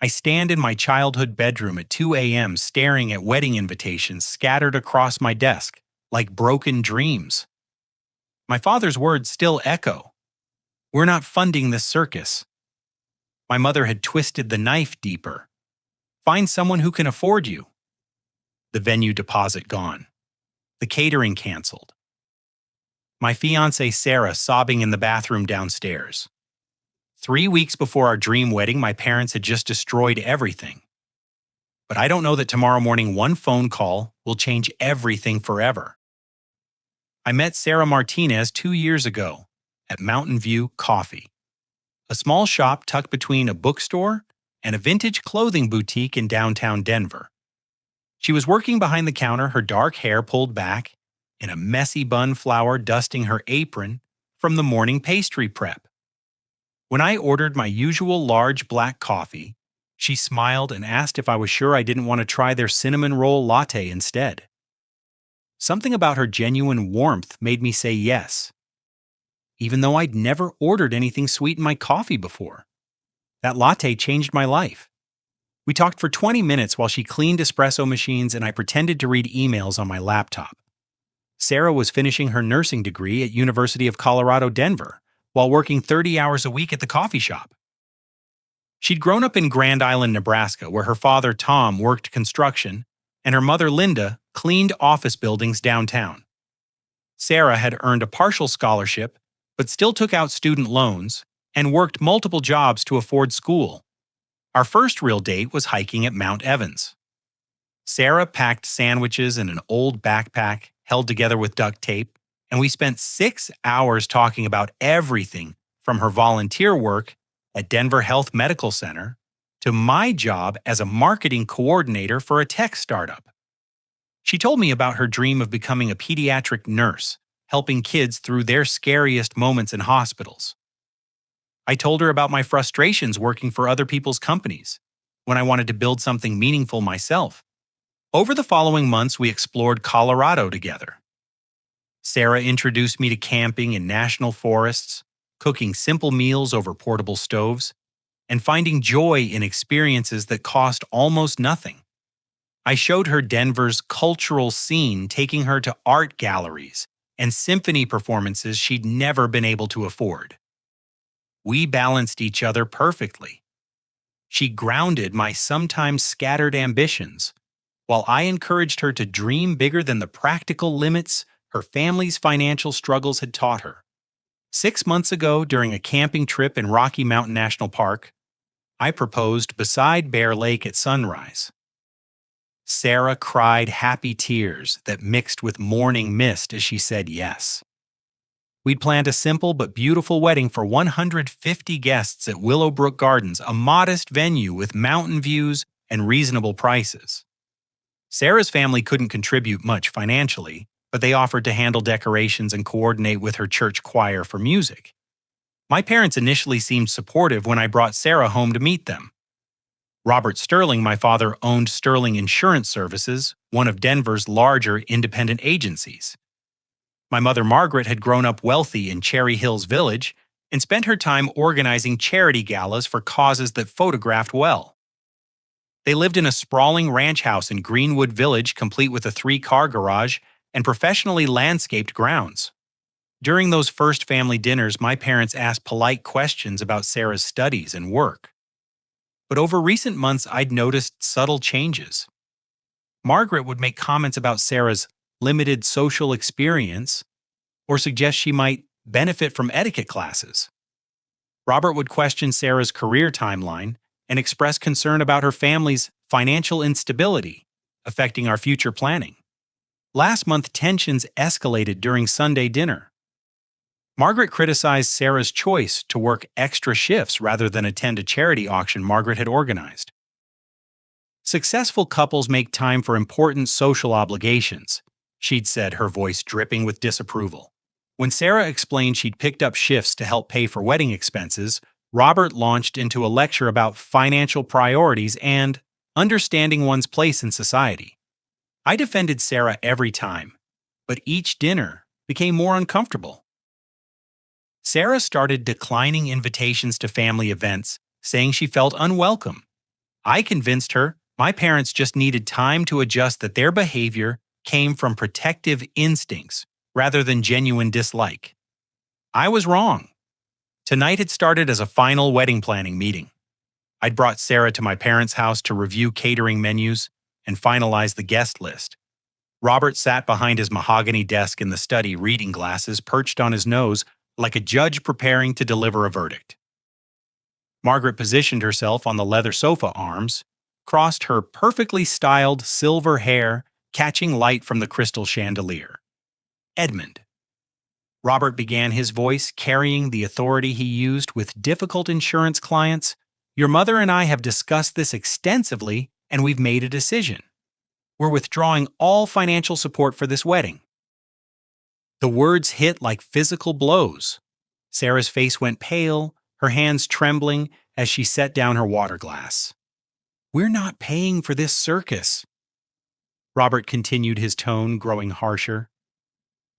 I stand in my childhood bedroom at 2 a.m. staring at wedding invitations scattered across my desk, like broken dreams. My father's words still echo. We're not funding this circus. My mother had twisted the knife deeper. Find someone who can afford you. The venue deposit gone. The catering canceled. My fiancée Sarah sobbing in the bathroom downstairs. 3 weeks before our dream wedding, my parents had just destroyed everything. But I don't know that tomorrow morning one phone call will change everything forever. I met Sarah Martinez 2 years ago at Mountain View Coffee, a small shop tucked between a bookstore and a vintage clothing boutique in downtown Denver. She was working behind the counter, her dark hair pulled back, in a messy bun flour dusting her apron from the morning pastry prep. When I ordered my usual large black coffee, she smiled and asked if I was sure I didn't want to try their cinnamon roll latte instead. Something about her genuine warmth made me say yes, even though I'd never ordered anything sweet in my coffee before. That latte changed my life. We talked for 20 minutes while she cleaned espresso machines and I pretended to read emails on my laptop. Sarah was finishing her nursing degree at University of Colorado, Denver, while working 30 hours a week at the coffee shop. She'd grown up in Grand Island, Nebraska, where her father, Tom, worked construction, and her mother, Linda, cleaned office buildings downtown. Sarah had earned a partial scholarship, but still took out student loans and worked multiple jobs to afford school. Our first real date was hiking at Mount Evans. Sarah packed sandwiches in an old backpack held together with duct tape, and we spent 6 hours talking about everything from her volunteer work at Denver Health Medical Center to my job as a marketing coordinator for a tech startup. She told me about her dream of becoming a pediatric nurse, helping kids through their scariest moments in hospitals. I told her about my frustrations working for other people's companies, when I wanted to build something meaningful myself. Over the following months, we explored Colorado together. Sarah introduced me to camping in national forests, cooking simple meals over portable stoves, and finding joy in experiences that cost almost nothing. I showed her Denver's cultural scene, taking her to art galleries and symphony performances she'd never been able to afford. We balanced each other perfectly. She grounded my sometimes scattered ambitions, while I encouraged her to dream bigger than the practical limits her family's financial struggles had taught her. 6 months ago, during a camping trip in Rocky Mountain National Park, I proposed beside Bear Lake at sunrise. Sarah cried happy tears that mixed with morning mist as she said yes. We'd planned a simple but beautiful wedding for 150 guests at Willowbrook Gardens, a modest venue with mountain views and reasonable prices. Sarah's family couldn't contribute much financially, but they offered to handle decorations and coordinate with her church choir for music. My parents initially seemed supportive when I brought Sarah home to meet them. Robert Sterling, my father, owned Sterling Insurance Services, one of Denver's larger independent agencies. My mother, Margaret, had grown up wealthy in Cherry Hills Village and spent her time organizing charity galas for causes that photographed well. They lived in a sprawling ranch house in Greenwood Village, complete with a 3-car garage and professionally landscaped grounds. During those first family dinners, my parents asked polite questions about Sarah's studies and work. But over recent months, I'd noticed subtle changes. Margaret would make comments about Sarah's limited social experience or suggest she might benefit from etiquette classes. Robert would question Sarah's career timeline and express concern about her family's financial instability affecting our future planning. Last month, tensions escalated during Sunday dinner. Margaret criticized Sarah's choice to work extra shifts rather than attend a charity auction Margaret had organized. Successful couples make time for important social obligations, she'd said, her voice dripping with disapproval. When Sarah explained she'd picked up shifts to help pay for wedding expenses, Robert launched into a lecture about financial priorities and understanding one's place in society. I defended Sarah every time, but each dinner became more uncomfortable. Sarah started declining invitations to family events, saying she felt unwelcome. I convinced her my parents just needed time to adjust, that their behavior came from protective instincts rather than genuine dislike. I was wrong. Tonight had started as a final wedding planning meeting. I'd brought Sarah to my parents' house to review catering menus and finalize the guest list. Robert sat behind his mahogany desk in the study, reading glasses perched on his nose like a judge preparing to deliver a verdict. Margaret positioned herself on the leather sofa arms, crossed her perfectly styled silver hair, catching light from the crystal chandelier. Edmund. Robert began, his voice carrying the authority he used with difficult insurance clients. Your mother and I have discussed this extensively, and we've made a decision. We're withdrawing all financial support for this wedding. The words hit like physical blows. Sarah's face went pale, her hands trembling as she set down her water glass. We're not paying for this circus. Robert continued, his tone growing harsher.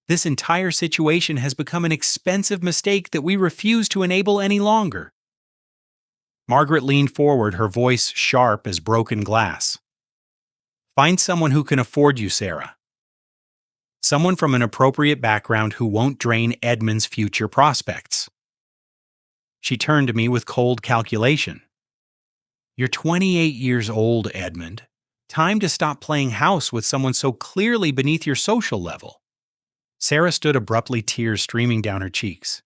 This entire situation has become an expensive mistake that we refuse to enable any longer. Margaret leaned forward, her voice sharp as broken glass. Find someone who can afford you, Sarah. Someone from an appropriate background who won't drain Edmund's future prospects. She turned to me with cold calculation. You're 28 years old, Edmund. Time to stop playing house with someone so clearly beneath your social level. Sarah stood abruptly, tears streaming down her cheeks.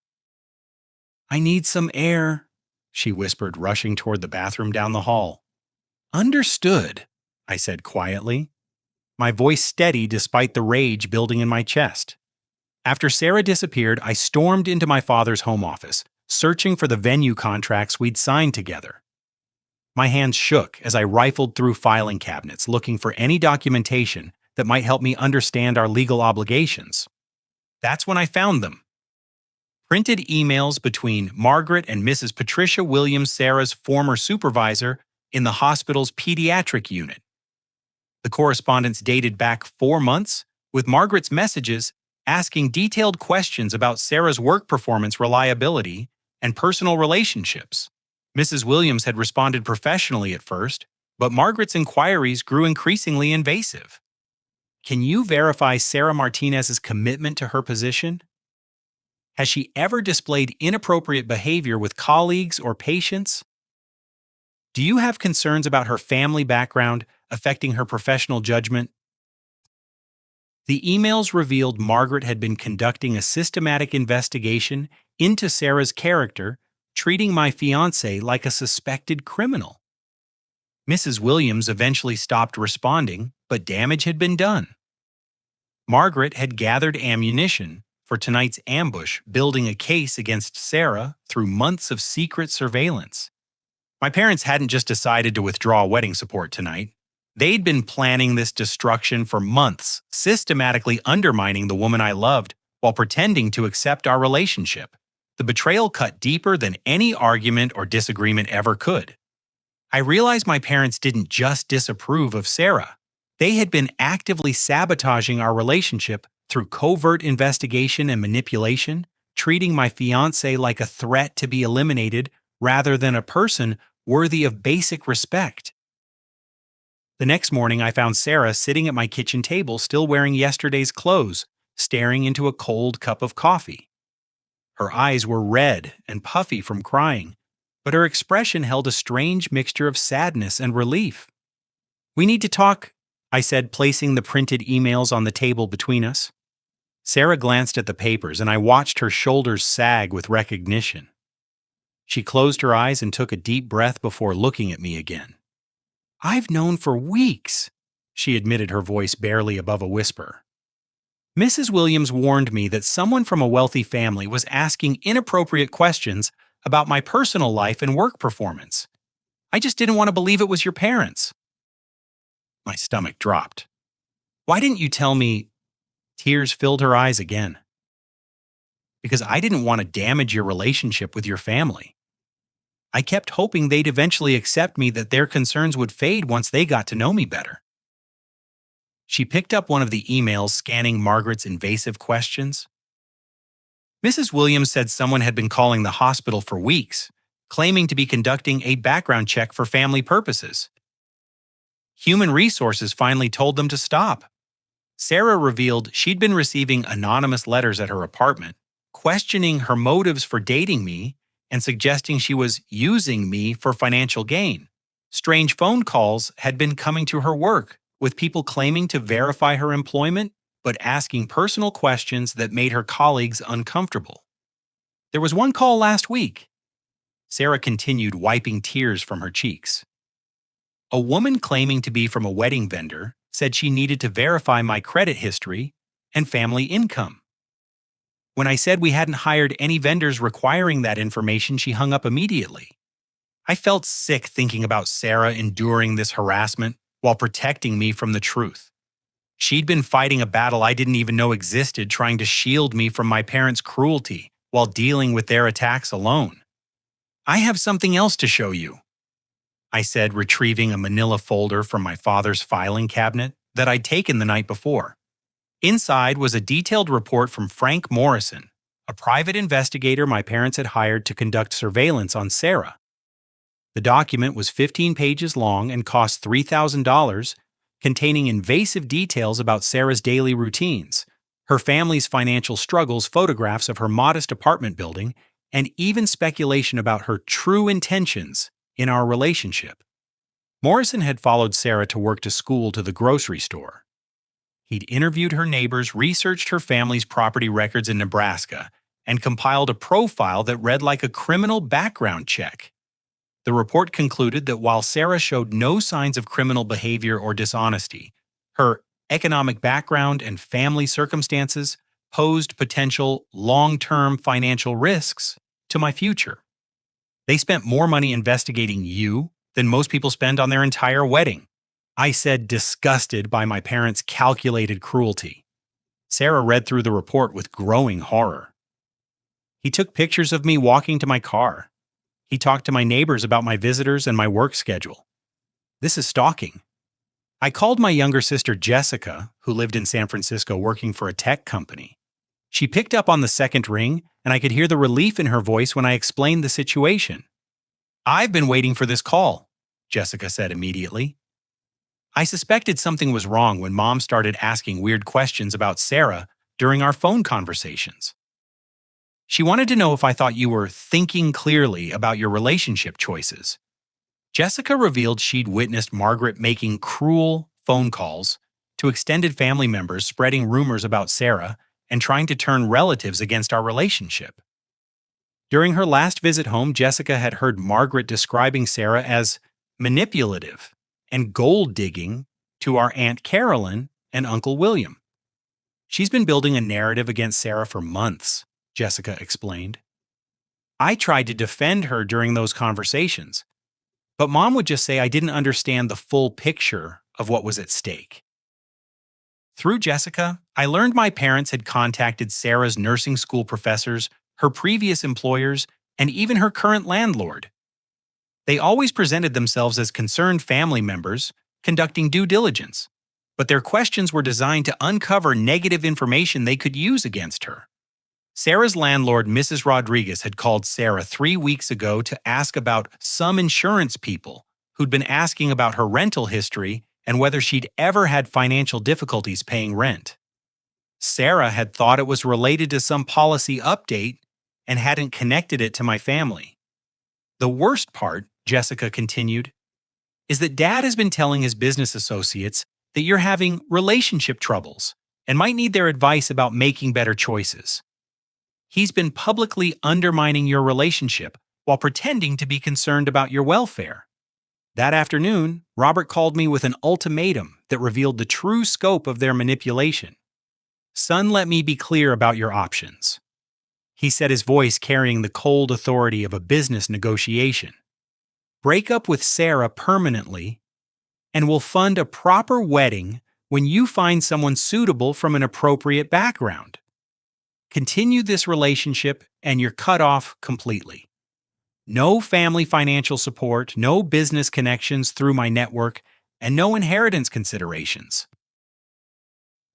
I need some air, she whispered, rushing toward the bathroom down the hall. Understood, I said quietly, my voice steady despite the rage building in my chest. After Sarah disappeared, I stormed into my father's home office, searching for the venue contracts we'd signed together. My hands shook as I rifled through filing cabinets, looking for any documentation that might help me understand our legal obligations. That's when I found them. Printed emails between Margaret and Mrs. Patricia Williams, Sarah's former supervisor in the hospital's pediatric unit. The correspondence dated back 4 months, with Margaret's messages asking detailed questions about Sarah's work performance, reliability, and personal relationships. Mrs. Williams had responded professionally at first, but Margaret's inquiries grew increasingly invasive. Can you verify Sarah Martinez's commitment to her position? Has she ever displayed inappropriate behavior with colleagues or patients? Do you have concerns about her family background affecting her professional judgment? The emails revealed Margaret had been conducting a systematic investigation into Sarah's character, treating my fiancé like a suspected criminal. Mrs. Williams eventually stopped responding, but damage had been done. Margaret had gathered ammunition for tonight's ambush, building a case against Sarah through months of secret surveillance. My parents hadn't just decided to withdraw wedding support tonight. They'd been planning this destruction for months, systematically undermining the woman I loved while pretending to accept our relationship. The betrayal cut deeper than any argument or disagreement ever could. I realized my parents didn't just disapprove of Sarah. They had been actively sabotaging our relationship through covert investigation and manipulation, treating my fiancé like a threat to be eliminated rather than a person worthy of basic respect. The next morning, I found Sarah sitting at my kitchen table, still wearing yesterday's clothes, staring into a cold cup of coffee. Her eyes were red and puffy from crying, but her expression held a strange mixture of sadness and relief. We need to talk, I said, placing the printed emails on the table between us. Sarah glanced at the papers, and I watched her shoulders sag with recognition. She closed her eyes and took a deep breath before looking at me again. I've known for weeks, she admitted, her voice barely above a whisper. Mrs. Williams warned me that someone from a wealthy family was asking inappropriate questions about my personal life and work performance. I just didn't want to believe it was your parents. My stomach dropped. Why didn't you tell me? Tears filled her eyes again. Because I didn't want to damage your relationship with your family. I kept hoping they'd eventually accept me, that their concerns would fade once they got to know me better. She picked up one of the emails, scanning Margaret's invasive questions. Mrs. Williams said someone had been calling the hospital for weeks, claiming to be conducting a background check for family purposes. Human Resources finally told them to stop. Sarah revealed she'd been receiving anonymous letters at her apartment, questioning her motives for dating me and suggesting she was using me for financial gain. Strange phone calls had been coming to her work, with people claiming to verify her employment but asking personal questions that made her colleagues uncomfortable. There was one call last week. Sarah continued, wiping tears from her cheeks. A woman claiming to be from a wedding vendor said she needed to verify my credit history and family income. When I said we hadn't hired any vendors requiring that information, she hung up immediately. I felt sick thinking about Sarah enduring this harassment while protecting me from the truth. She'd been fighting a battle I didn't even know existed, trying to shield me from my parents' cruelty while dealing with their attacks alone. I have something else to show you, I said, retrieving a manila folder from my father's filing cabinet that I'd taken the night before. Inside was a detailed report from Frank Morrison, a private investigator my parents had hired to conduct surveillance on Sarah. The document was 15 pages long and cost $3,000, containing invasive details about Sarah's daily routines, her family's financial struggles, photographs of her modest apartment building, and even speculation about her true intentions in our relationship. Morrison had followed Sarah to work, to school, to the grocery store. He'd interviewed her neighbors, researched her family's property records in Nebraska, and compiled a profile that read like a criminal background check. The report concluded that while Sarah showed no signs of criminal behavior or dishonesty, her economic background and family circumstances posed potential long-term financial risks to my future. They spent more money investigating you than most people spend on their entire wedding, I said, disgusted by my parents' calculated cruelty. Sarah read through the report with growing horror. He took pictures of me walking to my car. He talked to my neighbors about my visitors and my work schedule. This is stalking. I called my younger sister Jessica, who lived in San Francisco working for a tech company. She picked up on the second ring, and I could hear the relief in her voice when I explained the situation. I've been waiting for this call, Jessica said immediately. I suspected something was wrong when Mom started asking weird questions about Sarah during our phone conversations. She wanted to know if I thought you were thinking clearly about your relationship choices. Jessica revealed she'd witnessed Margaret making cruel phone calls to extended family members, spreading rumors about Sarah and trying to turn relatives against our relationship. During her last visit home, Jessica had heard Margaret describing Sarah as manipulative and gold-digging to our Aunt Carolyn and Uncle William. She's been building a narrative against Sarah for months, Jessica explained. I tried to defend her during those conversations, but Mom would just say I didn't understand the full picture of what was at stake. Through Jessica, I learned my parents had contacted Sarah's nursing school professors, her previous employers, and even her current landlord. They always presented themselves as concerned family members, conducting due diligence, but their questions were designed to uncover negative information they could use against her. Sarah's landlord, Mrs. Rodriguez, had called Sarah 3 weeks ago to ask about some insurance people who'd been asking about her rental history and whether she'd ever had financial difficulties paying rent. Sarah had thought it was related to some policy update and hadn't connected it to my family. The worst part, Jessica continued, is that Dad has been telling his business associates that you're having relationship troubles and might need their advice about making better choices. He's been publicly undermining your relationship while pretending to be concerned about your welfare. That afternoon, Robert called me with an ultimatum that revealed the true scope of their manipulation. Son, let me be clear about your options, he said, his voice carrying the cold authority of a business negotiation. Break up with Sarah permanently, and we'll fund a proper wedding when you find someone suitable from an appropriate background. Continue this relationship and you're cut off completely. No family financial support, no business connections through my network, and no inheritance considerations.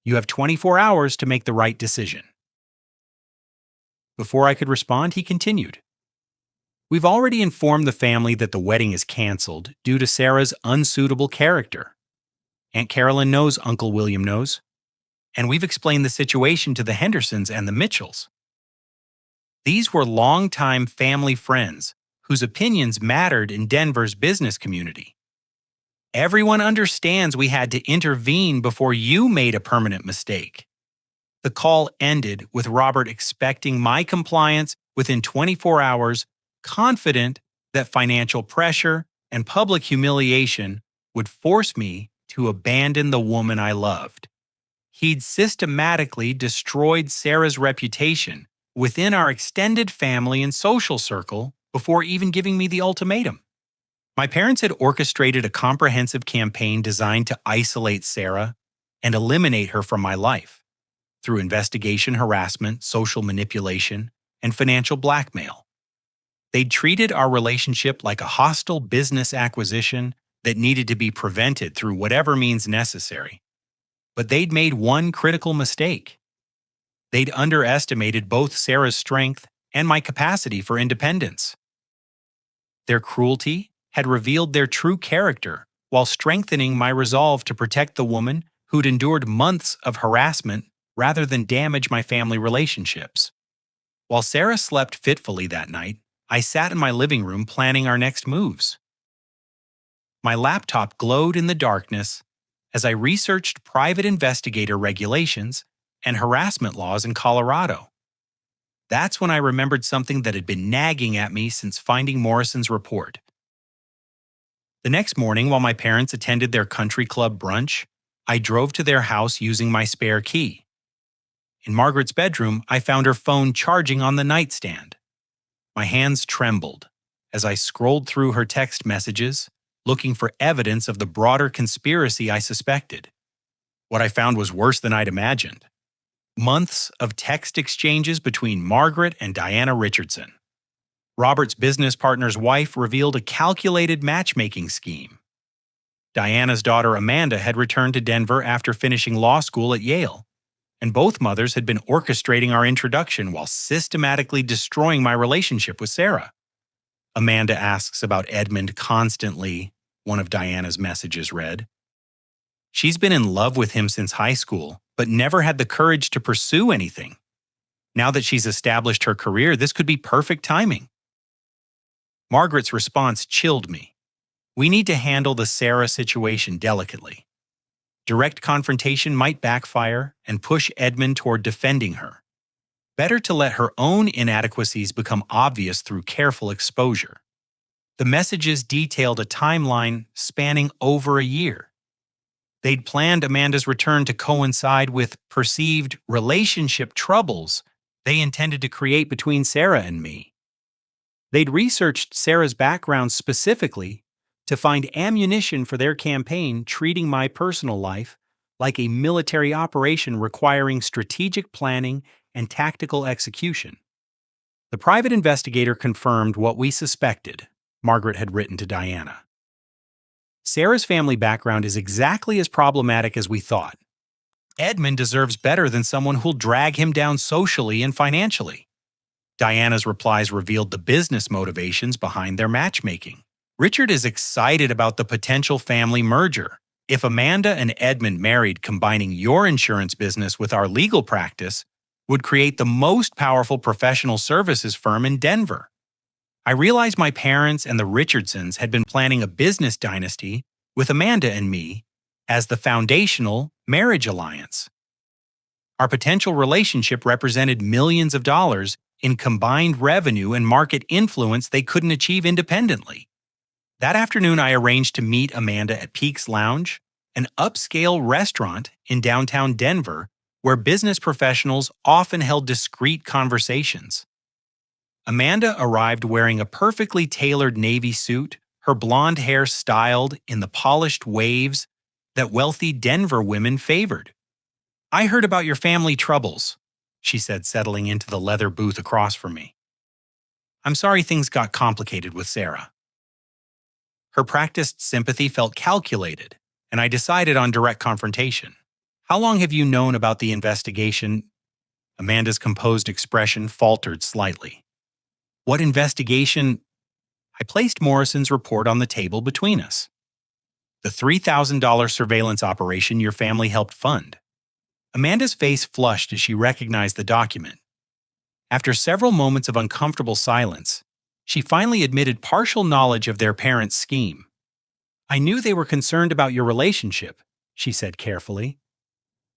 You have 24 hours to make the right decision. Before I could respond, he continued. We've already informed the family that the wedding is canceled due to Sarah's unsuitable character. Aunt Carolyn knows, Uncle William knows, and we've explained the situation to the Hendersons and the Mitchells. These were longtime family friends whose opinions mattered in Denver's business community. Everyone understands we had to intervene before you made a permanent mistake. The call ended with Robert expecting my compliance within 24 hours, confident that financial pressure and public humiliation would force me to abandon the woman I loved. He'd systematically destroyed Sarah's reputation within our extended family and social circle before even giving me the ultimatum. My parents had orchestrated a comprehensive campaign designed to isolate Sarah and eliminate her from my life through investigation harassment, social manipulation, and financial blackmail. They'd treated our relationship like a hostile business acquisition that needed to be prevented through whatever means necessary. But they'd made one critical mistake. They'd underestimated both Sarah's strength and my capacity for independence. Their cruelty had revealed their true character while strengthening my resolve to protect the woman who'd endured months of harassment rather than damage my family relationships. While Sarah slept fitfully that night, I sat in my living room planning our next moves. My laptop glowed in the darkness as I researched private investigator regulations and harassment laws in Colorado. That's when I remembered something that had been nagging at me since finding Morrison's report. The next morning, while my parents attended their country club brunch, I drove to their house using my spare key. In Margaret's bedroom, I found her phone charging on the nightstand. My hands trembled as I scrolled through her text messages, looking for evidence of the broader conspiracy I suspected. What I found was worse than I'd imagined. Months of text exchanges between Margaret and Diana Richardson. Robert's business partner's wife revealed a calculated matchmaking scheme. Diana's daughter Amanda had returned to Denver after finishing law school at Yale, and both mothers had been orchestrating our introduction while systematically destroying my relationship with Sarah. Amanda asks about Edmund constantly, one of Diana's messages read. She's been in love with him since high school, but never had the courage to pursue anything. Now that she's established her career, this could be perfect timing. Margaret's response chilled me. We need to handle the Sarah situation delicately. Direct confrontation might backfire and push Edmund toward defending her. Better to let her own inadequacies become obvious through careful exposure. The messages detailed a timeline spanning over a year. They'd planned Amanda's return to coincide with perceived relationship troubles they intended to create between Sarah and me. They'd researched Sarah's background specifically to find ammunition for their campaign, treating my personal life like a military operation requiring strategic planning and tactical execution. The private investigator confirmed what we suspected, Margaret had written to Diana. Sarah's family background is exactly as problematic as we thought. Edmund deserves better than someone who'll drag him down socially and financially. Diana's replies revealed the business motivations behind their matchmaking. Richard is excited about the potential family merger. If Amanda and Edmund married, combining your insurance business with our legal practice would create the most powerful professional services firm in Denver. I realized my parents and the Richardsons had been planning a business dynasty with Amanda and me as the foundational marriage alliance. Our potential relationship represented millions of dollars in combined revenue and market influence they couldn't achieve independently. That afternoon, I arranged to meet Amanda at Peaks Lounge, an upscale restaurant in downtown Denver where business professionals often held discreet conversations. Amanda arrived wearing a perfectly tailored navy suit, her blonde hair styled in the polished waves that wealthy Denver women favored. "I heard about your family troubles," she said, settling into the leather booth across from me. "I'm sorry things got complicated with Sarah." Her practiced sympathy felt calculated, and I decided on direct confrontation. "How long have you known about the investigation?" Amanda's composed expression faltered slightly. "What investigation?" I placed Morrison's report on the table between us. The $3,000 surveillance operation your family helped fund. Amanda's face flushed as she recognized the document. After several moments of uncomfortable silence, she finally admitted partial knowledge of their parents' scheme. I knew they were concerned about your relationship, she said carefully,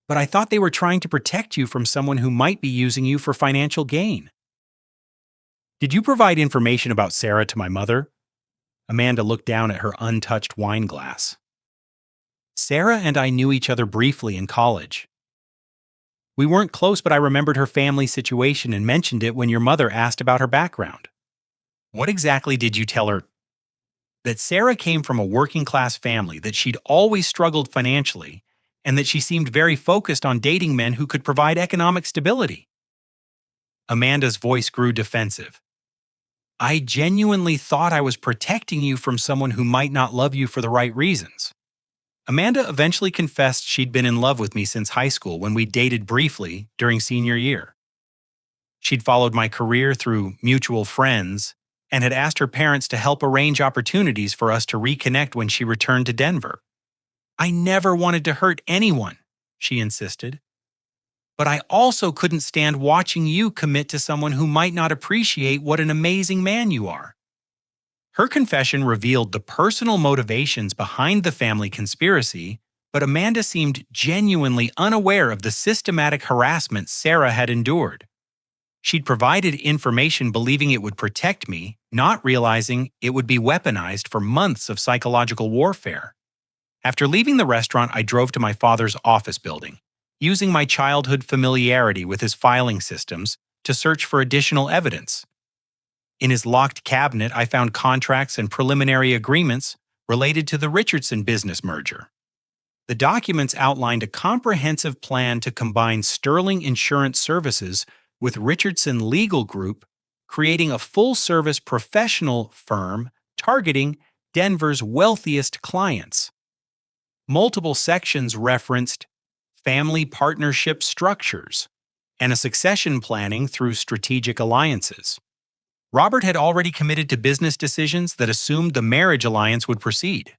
but I thought they were trying to protect you from someone who might be using you for financial gain. Did you provide information about Sarah to my mother? Amanda looked down at her untouched wine glass. Sarah and I knew each other briefly in college. We weren't close, but I remembered her family situation and mentioned it when your mother asked about her background. What exactly did you tell her? That Sarah came from a working-class family, that she'd always struggled financially, and that she seemed very focused on dating men who could provide economic stability. Amanda's voice grew defensive. I genuinely thought I was protecting you from someone who might not love you for the right reasons. Amanda eventually confessed she'd been in love with me since high school when we dated briefly during senior year. She'd followed my career through mutual friends and had asked her parents to help arrange opportunities for us to reconnect when she returned to Denver. I never wanted to hurt anyone, she insisted. But I also couldn't stand watching you commit to someone who might not appreciate what an amazing man you are. Her confession revealed the personal motivations behind the family conspiracy, but Amanda seemed genuinely unaware of the systematic harassment Sarah had endured. She'd provided information believing it would protect me, not realizing it would be weaponized for months of psychological warfare. After leaving the restaurant, I drove to my father's office building, using my childhood familiarity with his filing systems to search for additional evidence. In his locked cabinet, I found contracts and preliminary agreements related to the Richardson business merger. The documents outlined a comprehensive plan to combine Sterling Insurance Services with Richardson Legal Group, creating a full-service professional firm targeting Denver's wealthiest clients. Multiple sections referenced family partnership structures and a succession planning through strategic alliances. Robert had already committed to business decisions that assumed the marriage alliance would proceed.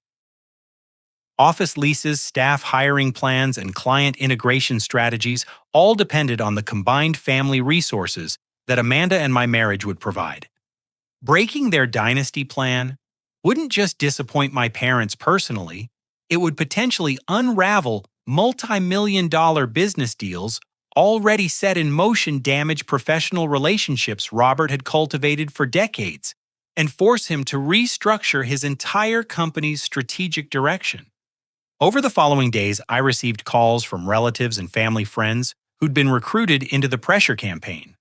Office leases, staff hiring plans, and client integration strategies all depended on the combined family resources that Amanda and my marriage would provide. Breaking their dynasty plan wouldn't just disappoint my parents personally, it would potentially unravel multi-million-dollar business deals already set in motion, damage professional relationships Robert had cultivated for decades, and force him to restructure his entire company's strategic direction. Over the following days, I received calls from relatives and family friends who'd been recruited into the pressure campaign.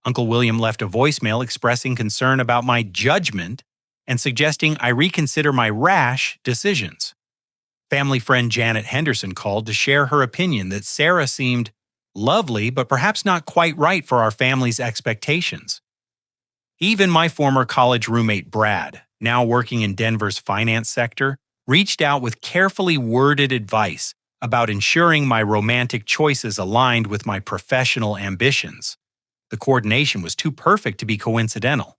Uncle William left a voicemail expressing concern about my judgment and suggesting I reconsider my rash decisions. Family friend Janet Henderson called to share her opinion that Sarah seemed lovely, but perhaps not quite right for our family's expectations. Even my former college roommate Brad, now working in Denver's finance sector, reached out with carefully worded advice about ensuring my romantic choices aligned with my professional ambitions. The coordination was too perfect to be coincidental.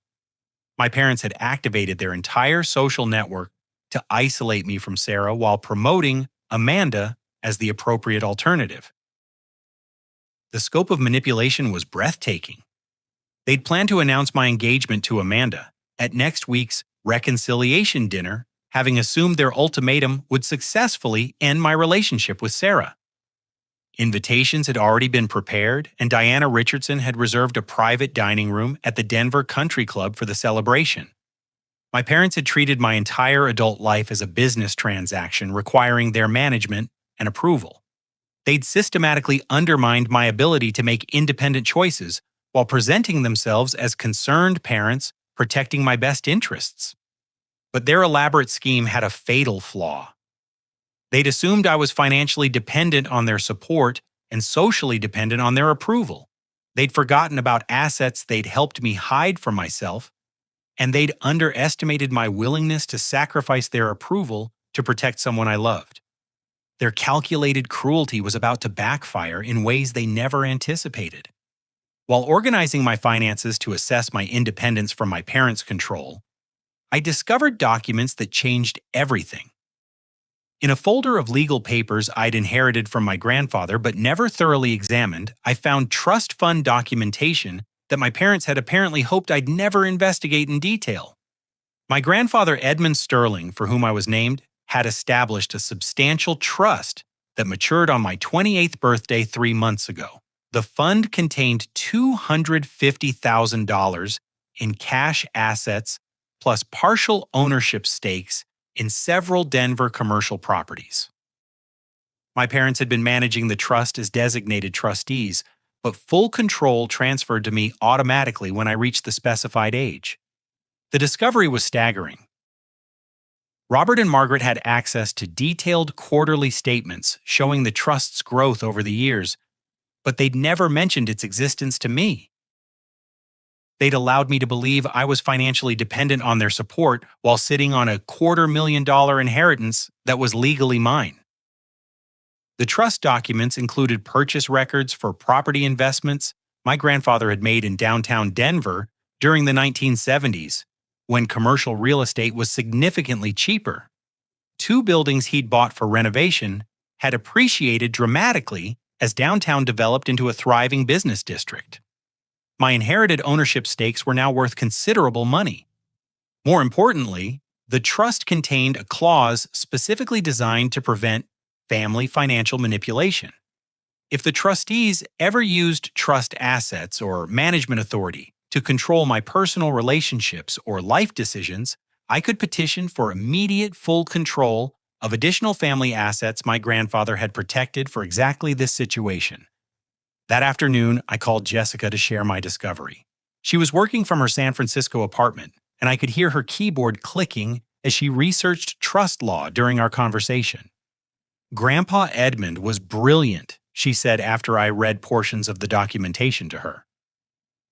My parents had activated their entire social network to isolate me from Sarah while promoting Amanda as the appropriate alternative. The scope of manipulation was breathtaking. They'd planned to announce my engagement to Amanda at next week's reconciliation dinner, having assumed their ultimatum would successfully end my relationship with Sarah. Invitations had already been prepared, and Diana Richardson had reserved a private dining room at the Denver Country Club for the celebration. My parents had treated my entire adult life as a business transaction requiring their management and approval. They'd systematically undermined my ability to make independent choices while presenting themselves as concerned parents protecting my best interests. But their elaborate scheme had a fatal flaw. They'd assumed I was financially dependent on their support and socially dependent on their approval. They'd forgotten about assets they'd helped me hide from myself, and they'd underestimated my willingness to sacrifice their approval to protect someone I loved. Their calculated cruelty was about to backfire in ways they never anticipated. While organizing my finances to assess my independence from my parents' control, I discovered documents that changed everything. In a folder of legal papers I'd inherited from my grandfather but never thoroughly examined, I found trust fund documentation that my parents had apparently hoped I'd never investigate in detail. My grandfather Edmund Sterling, for whom I was named, had established a substantial trust that matured on my 28th birthday 3 months ago. The fund contained $250,000 in cash assets plus partial ownership stakes in several Denver commercial properties. My parents had been managing the trust as designated trustees, but full control transferred to me automatically when I reached the specified age. The discovery was staggering. Robert and Margaret had access to detailed quarterly statements showing the trust's growth over the years, but they'd never mentioned its existence to me. They'd allowed me to believe I was financially dependent on their support while sitting on a $250,000 inheritance that was legally mine. The trust documents included purchase records for property investments my grandfather had made in downtown Denver during the 1970s, when commercial real estate was significantly cheaper. 2 buildings he'd bought for renovation had appreciated dramatically as downtown developed into a thriving business district. My inherited ownership stakes were now worth considerable money. More importantly, the trust contained a clause specifically designed to prevent family financial manipulation. If the trustees ever used trust assets or management authority to control my personal relationships or life decisions, I could petition for immediate full control of additional family assets my grandfather had protected for exactly this situation. That afternoon, I called Jessica to share my discovery. She was working from her San Francisco apartment, and I could hear her keyboard clicking as she researched trust law during our conversation. "Grandpa Edmund was brilliant," she said after I read portions of the documentation to her.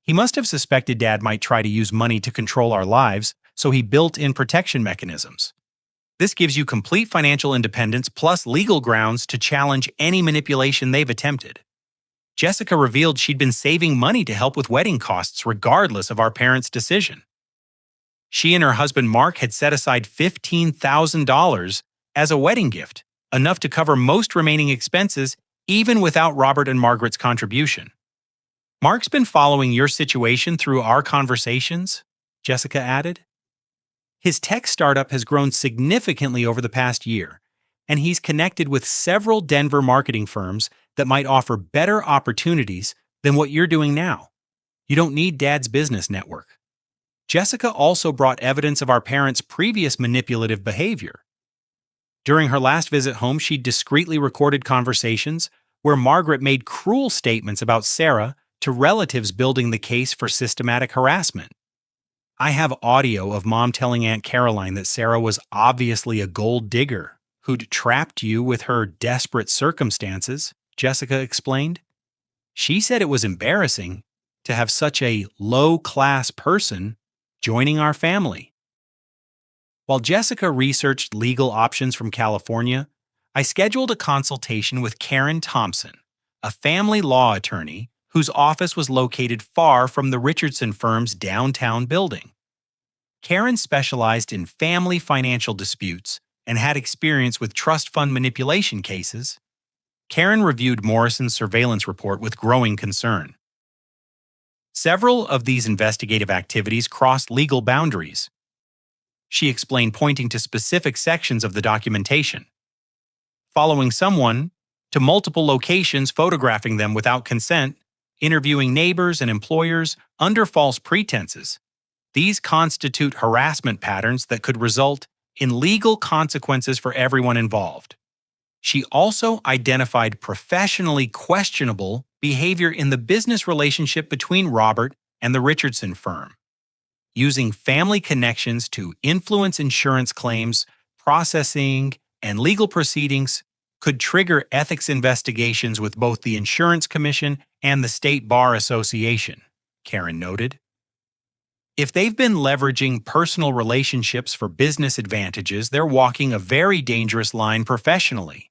"He must have suspected Dad might try to use money to control our lives, so he built in protection mechanisms. This gives you complete financial independence plus legal grounds to challenge any manipulation they've attempted." Jessica revealed she'd been saving money to help with wedding costs regardless of our parents' decision. She and her husband Mark had set aside $15,000 as a wedding gift, enough to cover most remaining expenses even without Robert and Margaret's contribution. "Mark's been following your situation through our conversations," Jessica added. "His tech startup has grown significantly over the past year, and he's connected with several Denver marketing firms that might offer better opportunities than what you're doing now. You don't need Dad's business network." Jessica also brought evidence of our parents' previous manipulative behavior. During her last visit home, she discreetly recorded conversations where Margaret made cruel statements about Sarah to relatives, building the case for systematic harassment. "I have audio of Mom telling Aunt Caroline that Sarah was obviously a gold digger who'd trapped you with her desperate circumstances," Jessica explained. "She said it was embarrassing to have such a low-class person joining our family." While Jessica researched legal options from California, I scheduled a consultation with Karen Thompson, a family law attorney whose office was located far from the Richardson firm's downtown building. Karen specialized in family financial disputes and had experience with trust fund manipulation cases. Karen reviewed Morrison's surveillance report with growing concern. Several of these investigative activities crossed legal boundaries, she explained, pointing to specific sections of the documentation. Following someone to multiple locations, photographing them without consent, interviewing neighbors and employers under false pretenses. These constitute harassment patterns that could result in legal consequences for everyone involved. She also identified professionally questionable behavior in the business relationship between Robert and the Richardson firm, using family connections to influence insurance claims, processing, and legal proceedings could trigger ethics investigations with both the Insurance Commission and the State Bar Association, Karen noted. If they've been leveraging personal relationships for business advantages, they're walking a very dangerous line professionally.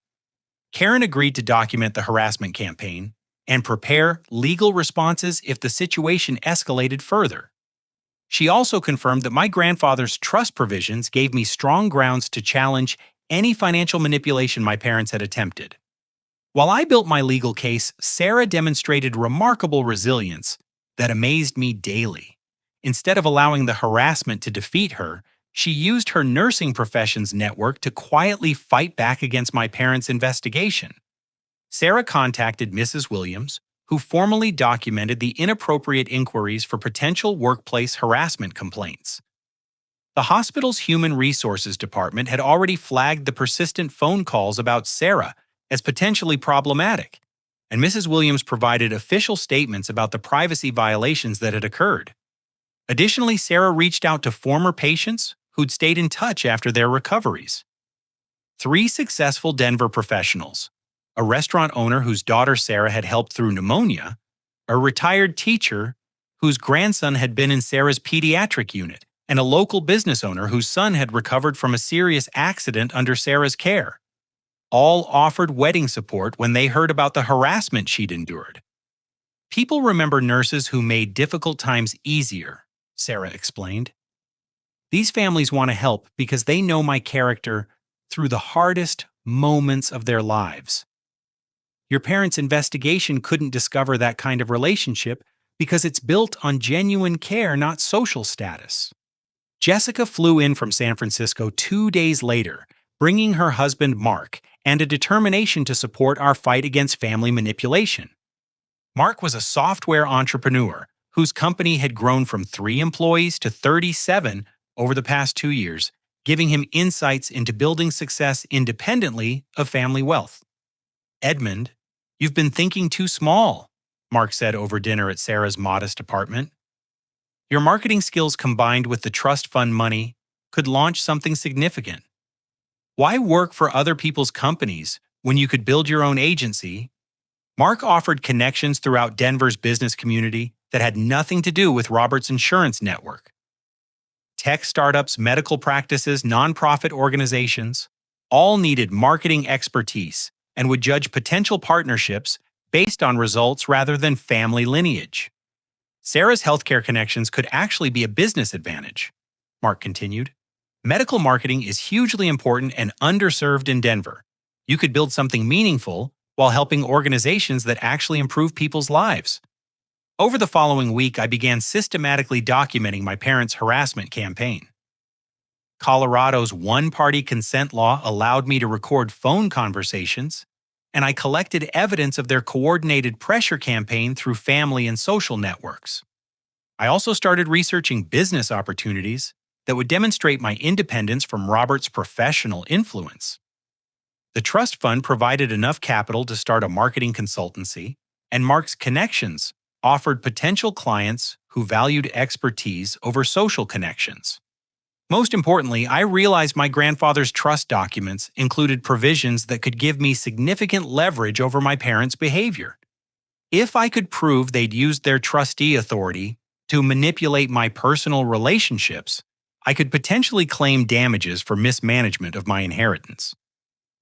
Karen agreed to document the harassment campaign and prepare legal responses if the situation escalated further. She also confirmed that my grandfather's trust provisions gave me strong grounds to challenge any financial manipulation my parents had attempted. While I built my legal case, Sarah demonstrated remarkable resilience that amazed me daily. Instead of allowing the harassment to defeat her, she used her nursing professions network to quietly fight back against my parents' investigation. Sarah contacted Mrs. Williams, who formally documented the inappropriate inquiries for potential workplace harassment complaints. The hospital's Human Resources Department had already flagged the persistent phone calls about Sarah as potentially problematic, and Mrs. Williams provided official statements about the privacy violations that had occurred. Additionally, Sarah reached out to former patients who'd stayed in touch after their recoveries. 3 successful Denver professionals, a restaurant owner whose daughter Sarah had helped through pneumonia, a retired teacher whose grandson had been in Sarah's pediatric unit, and a local business owner whose son had recovered from a serious accident under Sarah's care, all offered wedding support when they heard about the harassment she'd endured. People remember nurses who made difficult times easier, Sarah explained. These families want to help because they know my character through the hardest moments of their lives. Your parents' investigation couldn't discover that kind of relationship because it's built on genuine care, not social status. Jessica flew in from San Francisco 2 days later, bringing her husband Mark and a determination to support our fight against family manipulation. Mark was a software entrepreneur whose company had grown from 3 employees to 37 over the past 2 years, giving him insights into building success independently of family wealth. Edmund, you've been thinking too small, Mark said over dinner at Sarah's modest apartment. Your marketing skills combined with the trust fund money could launch something significant. Why work for other people's companies when you could build your own agency? Mark offered connections throughout Denver's business community that had nothing to do with Robert's insurance network. Tech startups, medical practices, nonprofit organizations all needed marketing expertise and would judge potential partnerships based on results rather than family lineage. Sarah's healthcare connections could actually be a business advantage, Mark continued. Medical marketing is hugely important and underserved in Denver. You could build something meaningful while helping organizations that actually improve people's lives. Over the following week, I began systematically documenting my parents' harassment campaign. Colorado's one-party consent law allowed me to record phone conversations, and I collected evidence of their coordinated pressure campaign through family and social networks. I also started researching business opportunities that would demonstrate my independence from Robert's professional influence. The trust fund provided enough capital to start a marketing consultancy, and Mark's connections offered potential clients who valued expertise over social connections. Most importantly, I realized my grandfather's trust documents included provisions that could give me significant leverage over my parents' behavior. If I could prove they'd used their trustee authority to manipulate my personal relationships, I could potentially claim damages for mismanagement of my inheritance.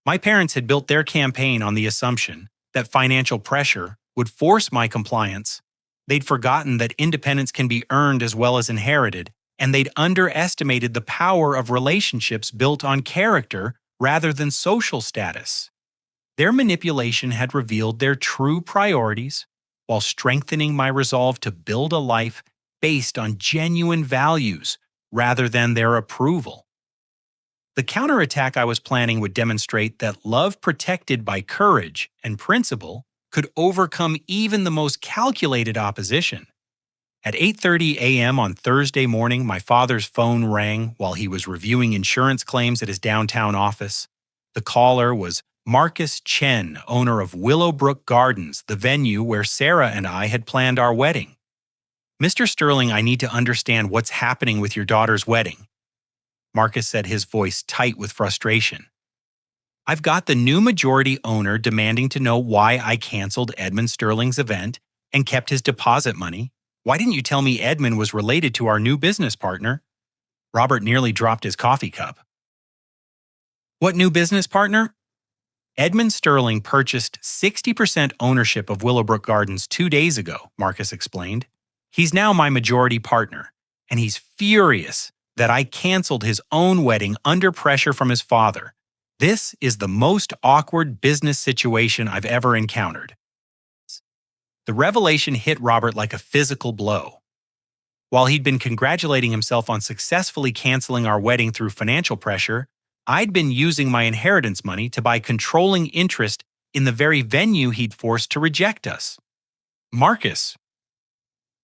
My parents had built their campaign on the assumption that financial pressure would force my compliance. They'd forgotten that independence can be earned as well as inherited, and they'd underestimated the power of relationships built on character rather than social status. Their manipulation had revealed their true priorities while strengthening my resolve to build a life based on genuine values rather than their approval. The counterattack I was planning would demonstrate that love protected by courage and principle could overcome even the most calculated opposition. At 8:30 a.m. on Thursday morning, my father's phone rang while he was reviewing insurance claims at his downtown office. The caller was Marcus Chen, owner of Willowbrook Gardens, the venue where Sarah and I had planned our wedding. Mr. Sterling, I need to understand what's happening with your daughter's wedding, Marcus said, his voice tight with frustration. I've got the new majority owner demanding to know why I canceled Edmund Sterling's event and kept his deposit money. Why didn't you tell me Edmund was related to our new business partner? Robert nearly dropped his coffee cup. What new business partner? Edmund Sterling purchased 60% ownership of Willowbrook Gardens 2 days ago, Marcus explained. He's now my majority partner, and he's furious that I canceled his own wedding under pressure from his father. This is the most awkward business situation I've ever encountered. The revelation hit Robert like a physical blow. While he'd been congratulating himself on successfully canceling our wedding through financial pressure, I'd been using my inheritance money to buy controlling interest in the very venue he'd forced to reject us. Marcus.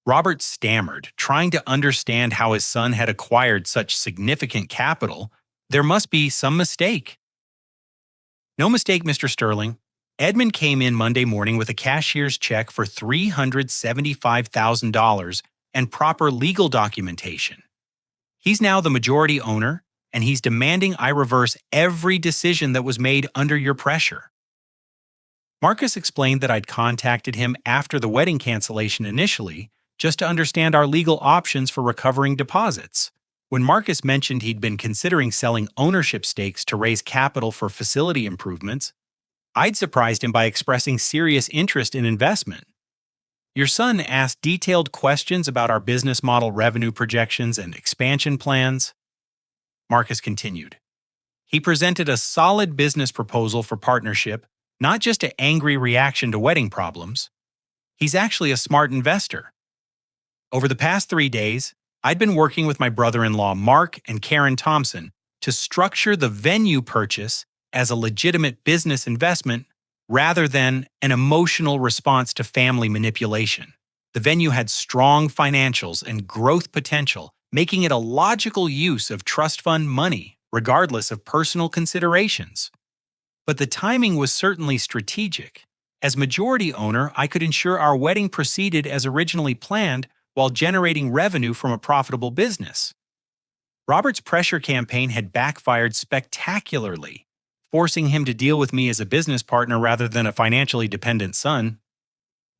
Robert stammered, trying to understand how his son had acquired such significant capital. There must be some mistake. No mistake, Mr. Sterling. Edmund came in Monday morning with a cashier's check for $375,000 and proper legal documentation. He's now the majority owner, and he's demanding I reverse every decision that was made under your pressure. Marcus explained that I'd contacted him after the wedding cancellation initially, just to understand our legal options for recovering deposits. When Marcus mentioned he'd been considering selling ownership stakes to raise capital for facility improvements, I'd surprised him by expressing serious interest in investment. Your son asked detailed questions about our business model revenue projections and expansion plans. Marcus continued. He presented a solid business proposal for partnership, not just an angry reaction to wedding problems. He's actually a smart investor. Over the past 3 days, I'd been working with my brother-in-law Mark and Karen Thompson to structure the venue purchase as a legitimate business investment rather than an emotional response to family manipulation. The venue had strong financials and growth potential, making it a logical use of trust fund money, regardless of personal considerations. But the timing was certainly strategic. As majority owner, I could ensure our wedding proceeded as originally planned while generating revenue from a profitable business. Robert's pressure campaign had backfired spectacularly, forcing him to deal with me as a business partner rather than a financially dependent son.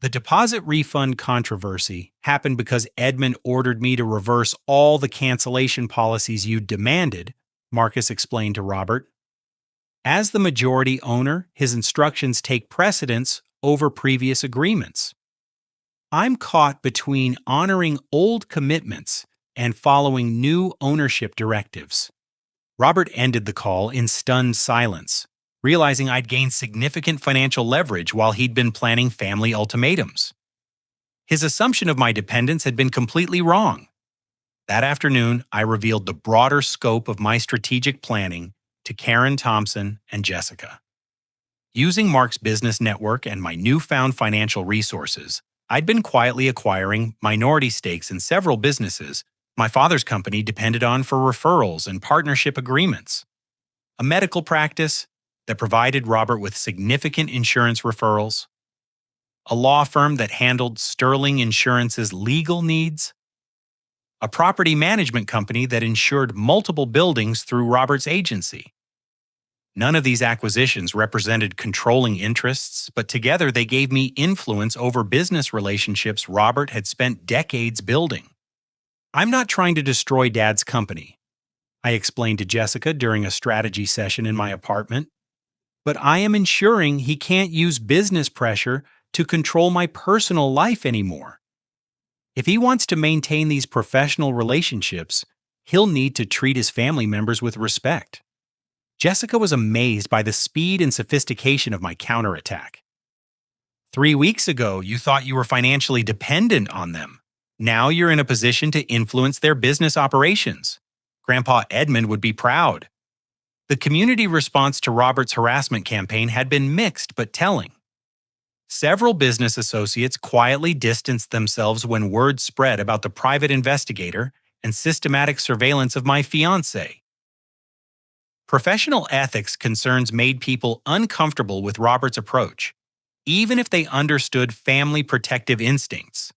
The deposit refund controversy happened because Edmund ordered me to reverse all the cancellation policies you demanded, Marcus explained to Robert. As the majority owner, his instructions take precedence over previous agreements. I'm caught between honoring old commitments and following new ownership directives. Robert ended the call in stunned silence, realizing I'd gained significant financial leverage while he'd been planning family ultimatums. His assumption of my dependence had been completely wrong. That afternoon, I revealed the broader scope of my strategic planning to Karen Thompson and Jessica. Using Mark's business network and my newfound financial resources, I'd been quietly acquiring minority stakes in several businesses my father's company depended on for referrals and partnership agreements. A medical practice that provided Robert with significant insurance referrals, a law firm that handled Sterling Insurance's legal needs, a property management company that insured multiple buildings through Robert's agency. None of these acquisitions represented controlling interests, but together they gave me influence over business relationships Robert had spent decades building. I'm not trying to destroy Dad's company, I explained to Jessica during a strategy session in my apartment, but I am ensuring he can't use business pressure to control my personal life anymore. If he wants to maintain these professional relationships, he'll need to treat his family members with respect. Jessica was amazed by the speed and sophistication of my counterattack. 3 weeks ago, you thought you were financially dependent on them. Now you're in a position to influence their business operations. Grandpa Edmund would be proud. The community response to Robert's harassment campaign had been mixed but telling. Several business associates quietly distanced themselves when word spread about the private investigator and systematic surveillance of my fiancée. Professional ethics concerns made people uncomfortable with Robert's approach, even if they understood family protective instincts.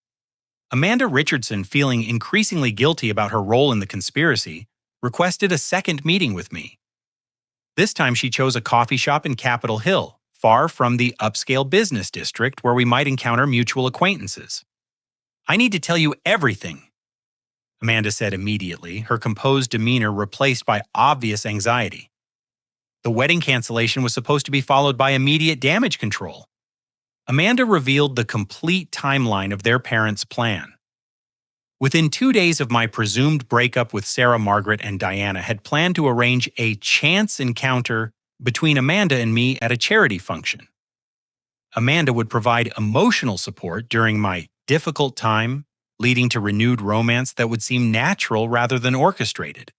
Amanda Richardson, feeling increasingly guilty about her role in the conspiracy, requested a second meeting with me. This time she chose a coffee shop in Capitol Hill, far from the upscale business district where we might encounter mutual acquaintances. "I need to tell you everything," Amanda said immediately, her composed demeanor replaced by obvious anxiety. The wedding cancellation was supposed to be followed by immediate damage control. Amanda revealed the complete timeline of their parents' plan. Within 2 days of my presumed breakup with Sarah Margaret and Diana had planned to arrange a chance encounter between Amanda and me at a charity function. Amanda would provide emotional support during my difficult time, leading to renewed romance that would seem natural rather than orchestrated.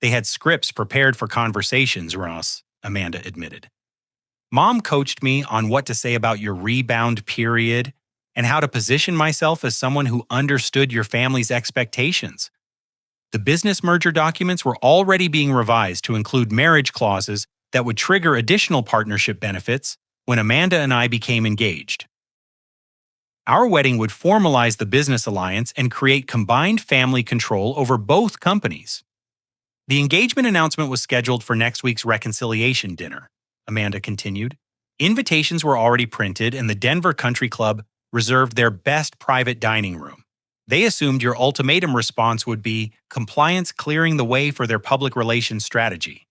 They had scripts prepared for conversations, Ross, Amanda admitted. Mom coached me on what to say about your rebound period and how to position myself as someone who understood your family's expectations. The business merger documents were already being revised to include marriage clauses that would trigger additional partnership benefits when Amanda and I became engaged. Our wedding would formalize the business alliance and create combined family control over both companies. The engagement announcement was scheduled for next week's reconciliation dinner, Amanda continued. Invitations were already printed, and the Denver Country Club reserved their best private dining room. They assumed your ultimatum response would be compliance clearing the way for their public relations strategy.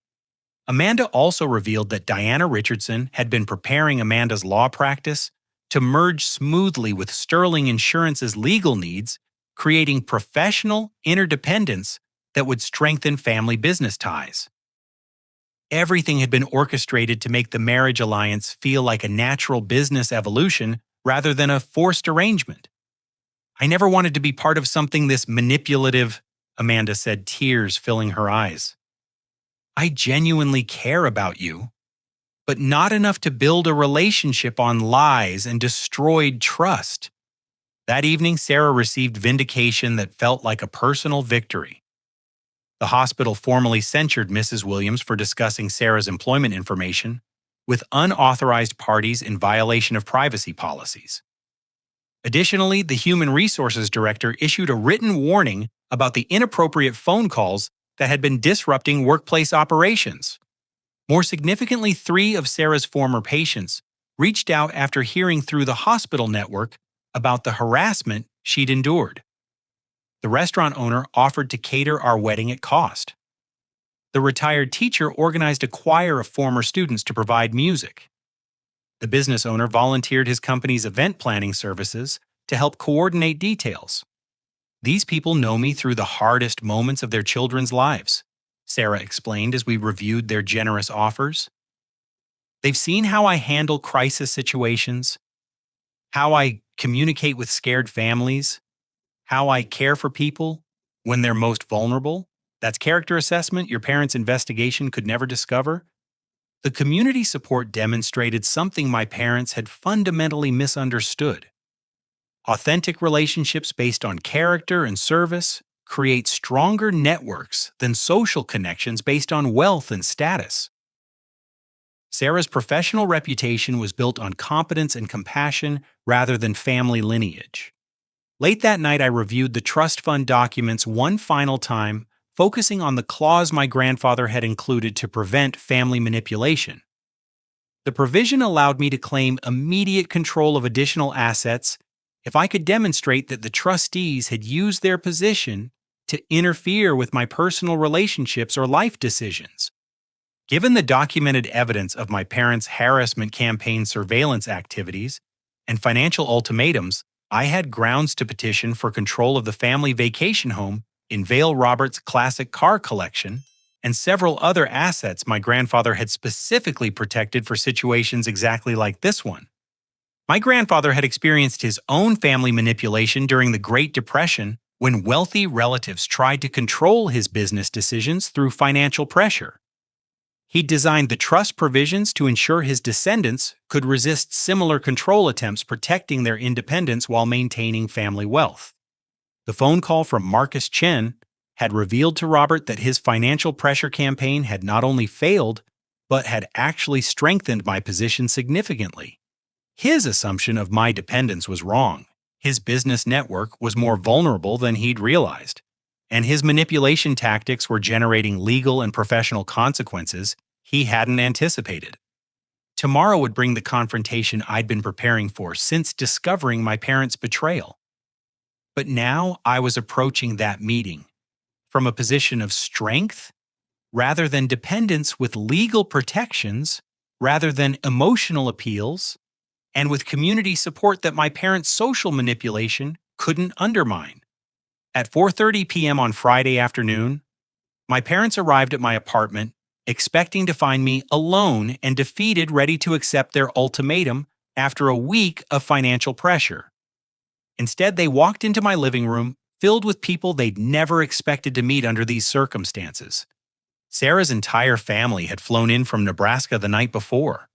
Amanda also revealed that Diana Richardson had been preparing Amanda's law practice to merge smoothly with Sterling Insurance's legal needs, creating professional interdependence that would strengthen family business ties. Everything had been orchestrated to make the marriage alliance feel like a natural business evolution rather than a forced arrangement. I never wanted to be part of something this manipulative, Amanda said, tears filling her eyes. I genuinely care about you, but not enough to build a relationship on lies and destroyed trust. That evening, Sarah received vindication that felt like a personal victory. The hospital formally censured Mrs. Williams for discussing Sarah's employment information with unauthorized parties in violation of privacy policies. Additionally, the Human Resources Director issued a written warning about the inappropriate phone calls that had been disrupting workplace operations. More significantly, 3 of Sarah's former patients reached out after hearing through the hospital network about the harassment she'd endured. The restaurant owner offered to cater our wedding at cost. The retired teacher organized a choir of former students to provide music. The business owner volunteered his company's event planning services to help coordinate details. These people know me through the hardest moments of their children's lives, Sarah explained as we reviewed their generous offers. They've seen how I handle crisis situations, how I communicate with scared families, how I care for people when they're most vulnerable. That's character assessment your parents' investigation could never discover. The community support demonstrated something my parents had fundamentally misunderstood. Authentic relationships based on character and service create stronger networks than social connections based on wealth and status. Sarah's professional reputation was built on competence and compassion rather than family lineage. Late that night, I reviewed the trust fund documents one final time, focusing on the clause my grandfather had included to prevent family manipulation. The provision allowed me to claim immediate control of additional assets if I could demonstrate that the trustees had used their position to interfere with my personal relationships or life decisions. Given the documented evidence of my parents' harassment campaign surveillance activities and financial ultimatums, I had grounds to petition for control of the family vacation home in Vail Roberts' classic car collection and several other assets my grandfather had specifically protected for situations exactly like this one. My grandfather had experienced his own family manipulation during the Great Depression when wealthy relatives tried to control his business decisions through financial pressure. He designed the trust provisions to ensure his descendants could resist similar control attempts, protecting their independence while maintaining family wealth. The phone call from Marcus Chen had revealed to Robert that his financial pressure campaign had not only failed, but had actually strengthened my position significantly. His assumption of my dependence was wrong. His business network was more vulnerable than he'd realized, and his manipulation tactics were generating legal and professional consequences he hadn't anticipated. Tomorrow would bring the confrontation I'd been preparing for since discovering my parents' betrayal. But now I was approaching that meeting from a position of strength rather than dependence, with legal protections rather than emotional appeals, and with community support that my parents' social manipulation couldn't undermine. At 4:30 p.m. on Friday afternoon, my parents arrived at my apartment expecting to find me alone and defeated, ready to accept their ultimatum after a week of financial pressure. Instead, they walked into my living room filled with people they'd never expected to meet under these circumstances. Sarah's entire family had flown in from Nebraska the night before.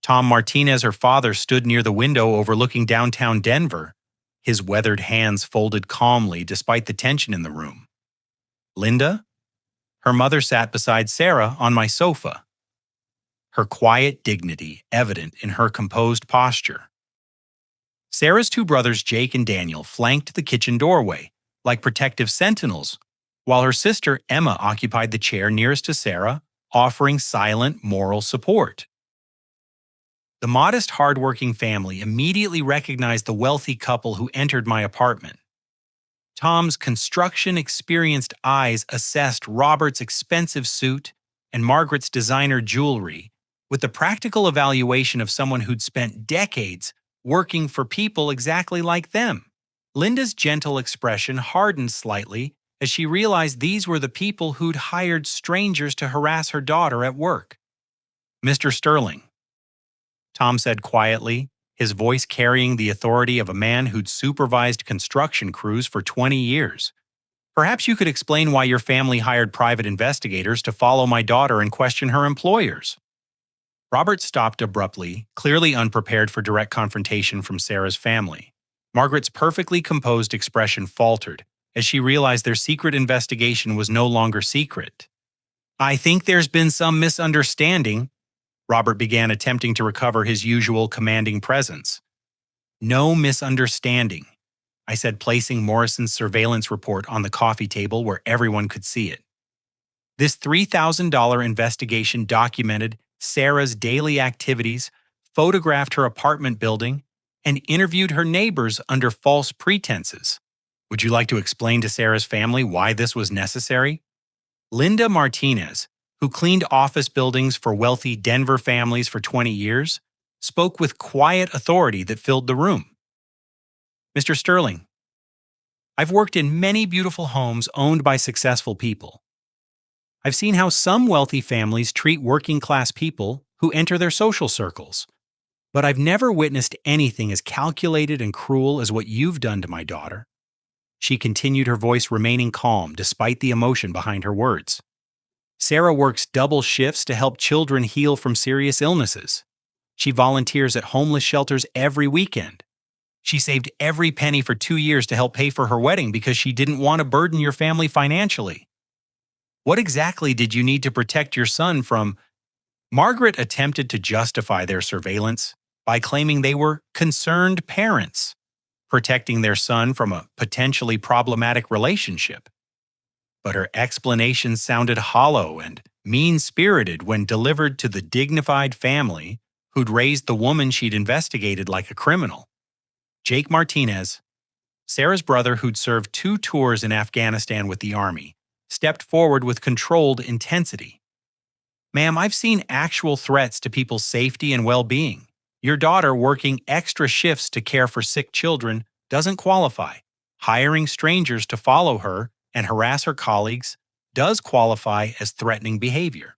Tom Martinez, her father, stood near the window overlooking downtown Denver, his weathered hands folded calmly despite the tension in the room. Linda? Her mother sat beside Sarah on my sofa, her quiet dignity evident in her composed posture. Sarah's two brothers, Jake and Daniel, flanked the kitchen doorway, like protective sentinels, while her sister, Emma, occupied the chair nearest to Sarah, offering silent moral support. The modest, hardworking family immediately recognized the wealthy couple who entered my apartment. Tom's construction-experienced eyes assessed Robert's expensive suit and Margaret's designer jewelry with the practical evaluation of someone who'd spent decades working for people exactly like them. Linda's gentle expression hardened slightly as she realized these were the people who'd hired strangers to harass her daughter at work. "Mr. Sterling," Tom said quietly, his voice carrying the authority of a man who'd supervised construction crews for 20 years. "Perhaps you could explain why your family hired private investigators to follow my daughter and question her employers." Robert stopped abruptly, clearly unprepared for direct confrontation from Sarah's family. Margaret's perfectly composed expression faltered as she realized their secret investigation was no longer secret. "I think there's been some misunderstanding," Robert began, attempting to recover his usual commanding presence. "No misunderstanding," I said, placing Morrison's surveillance report on the coffee table where everyone could see it. This $3,000 investigation documented Sarah's daily activities, photographed her apartment building, and interviewed her neighbors under false pretenses. Would you like to explain to Sarah's family why this was necessary? Linda Martinez, who cleaned office buildings for wealthy Denver families for 20 years, spoke with quiet authority that filled the room. "Mr. Sterling, I've worked in many beautiful homes owned by successful people. I've seen how some wealthy families treat working-class people who enter their social circles. But I've never witnessed anything as calculated and cruel as what you've done to my daughter." She continued, her voice remaining calm despite the emotion behind her words. "Sarah works double shifts to help children heal from serious illnesses. She volunteers at homeless shelters every weekend. She saved every penny for 2 years to help pay for her wedding because she didn't want to burden your family financially. What exactly did you need to protect your son from?" Margaret attempted to justify their surveillance by claiming they were concerned parents, protecting their son from a potentially problematic relationship. But her explanation sounded hollow and mean-spirited when delivered to the dignified family who'd raised the woman she'd investigated like a criminal. Jake Martinez, Sarah's brother who'd served 2 tours in Afghanistan with the Army, stepped forward with controlled intensity. "Ma'am, I've seen actual threats to people's safety and well-being. Your daughter working extra shifts to care for sick children doesn't qualify. Hiring strangers to follow her and harass her colleagues does qualify as threatening behavior."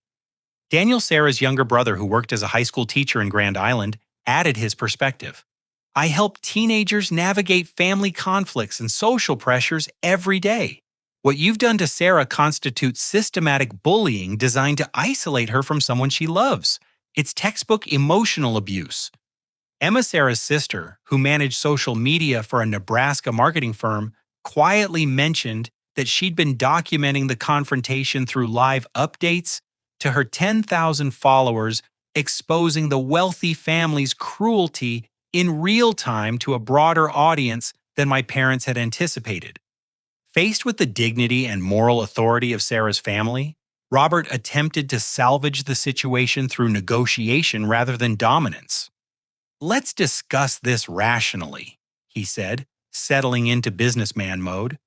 Daniel, Sarah's younger brother who worked as a high school teacher in Grand Island, added his perspective. "I help teenagers navigate family conflicts and social pressures every day. What you've done to Sarah constitutes systematic bullying designed to isolate her from someone she loves. It's textbook emotional abuse." Emma, Sarah's sister, who managed social media for a Nebraska marketing firm, quietly mentioned that she'd been documenting the confrontation through live updates to her 10,000 followers, exposing the wealthy family's cruelty in real time to a broader audience than my parents had anticipated. Faced with the dignity and moral authority of Sarah's family, Robert attempted to salvage the situation through negotiation rather than dominance. "Let's discuss this rationally," he said, settling into businessman mode.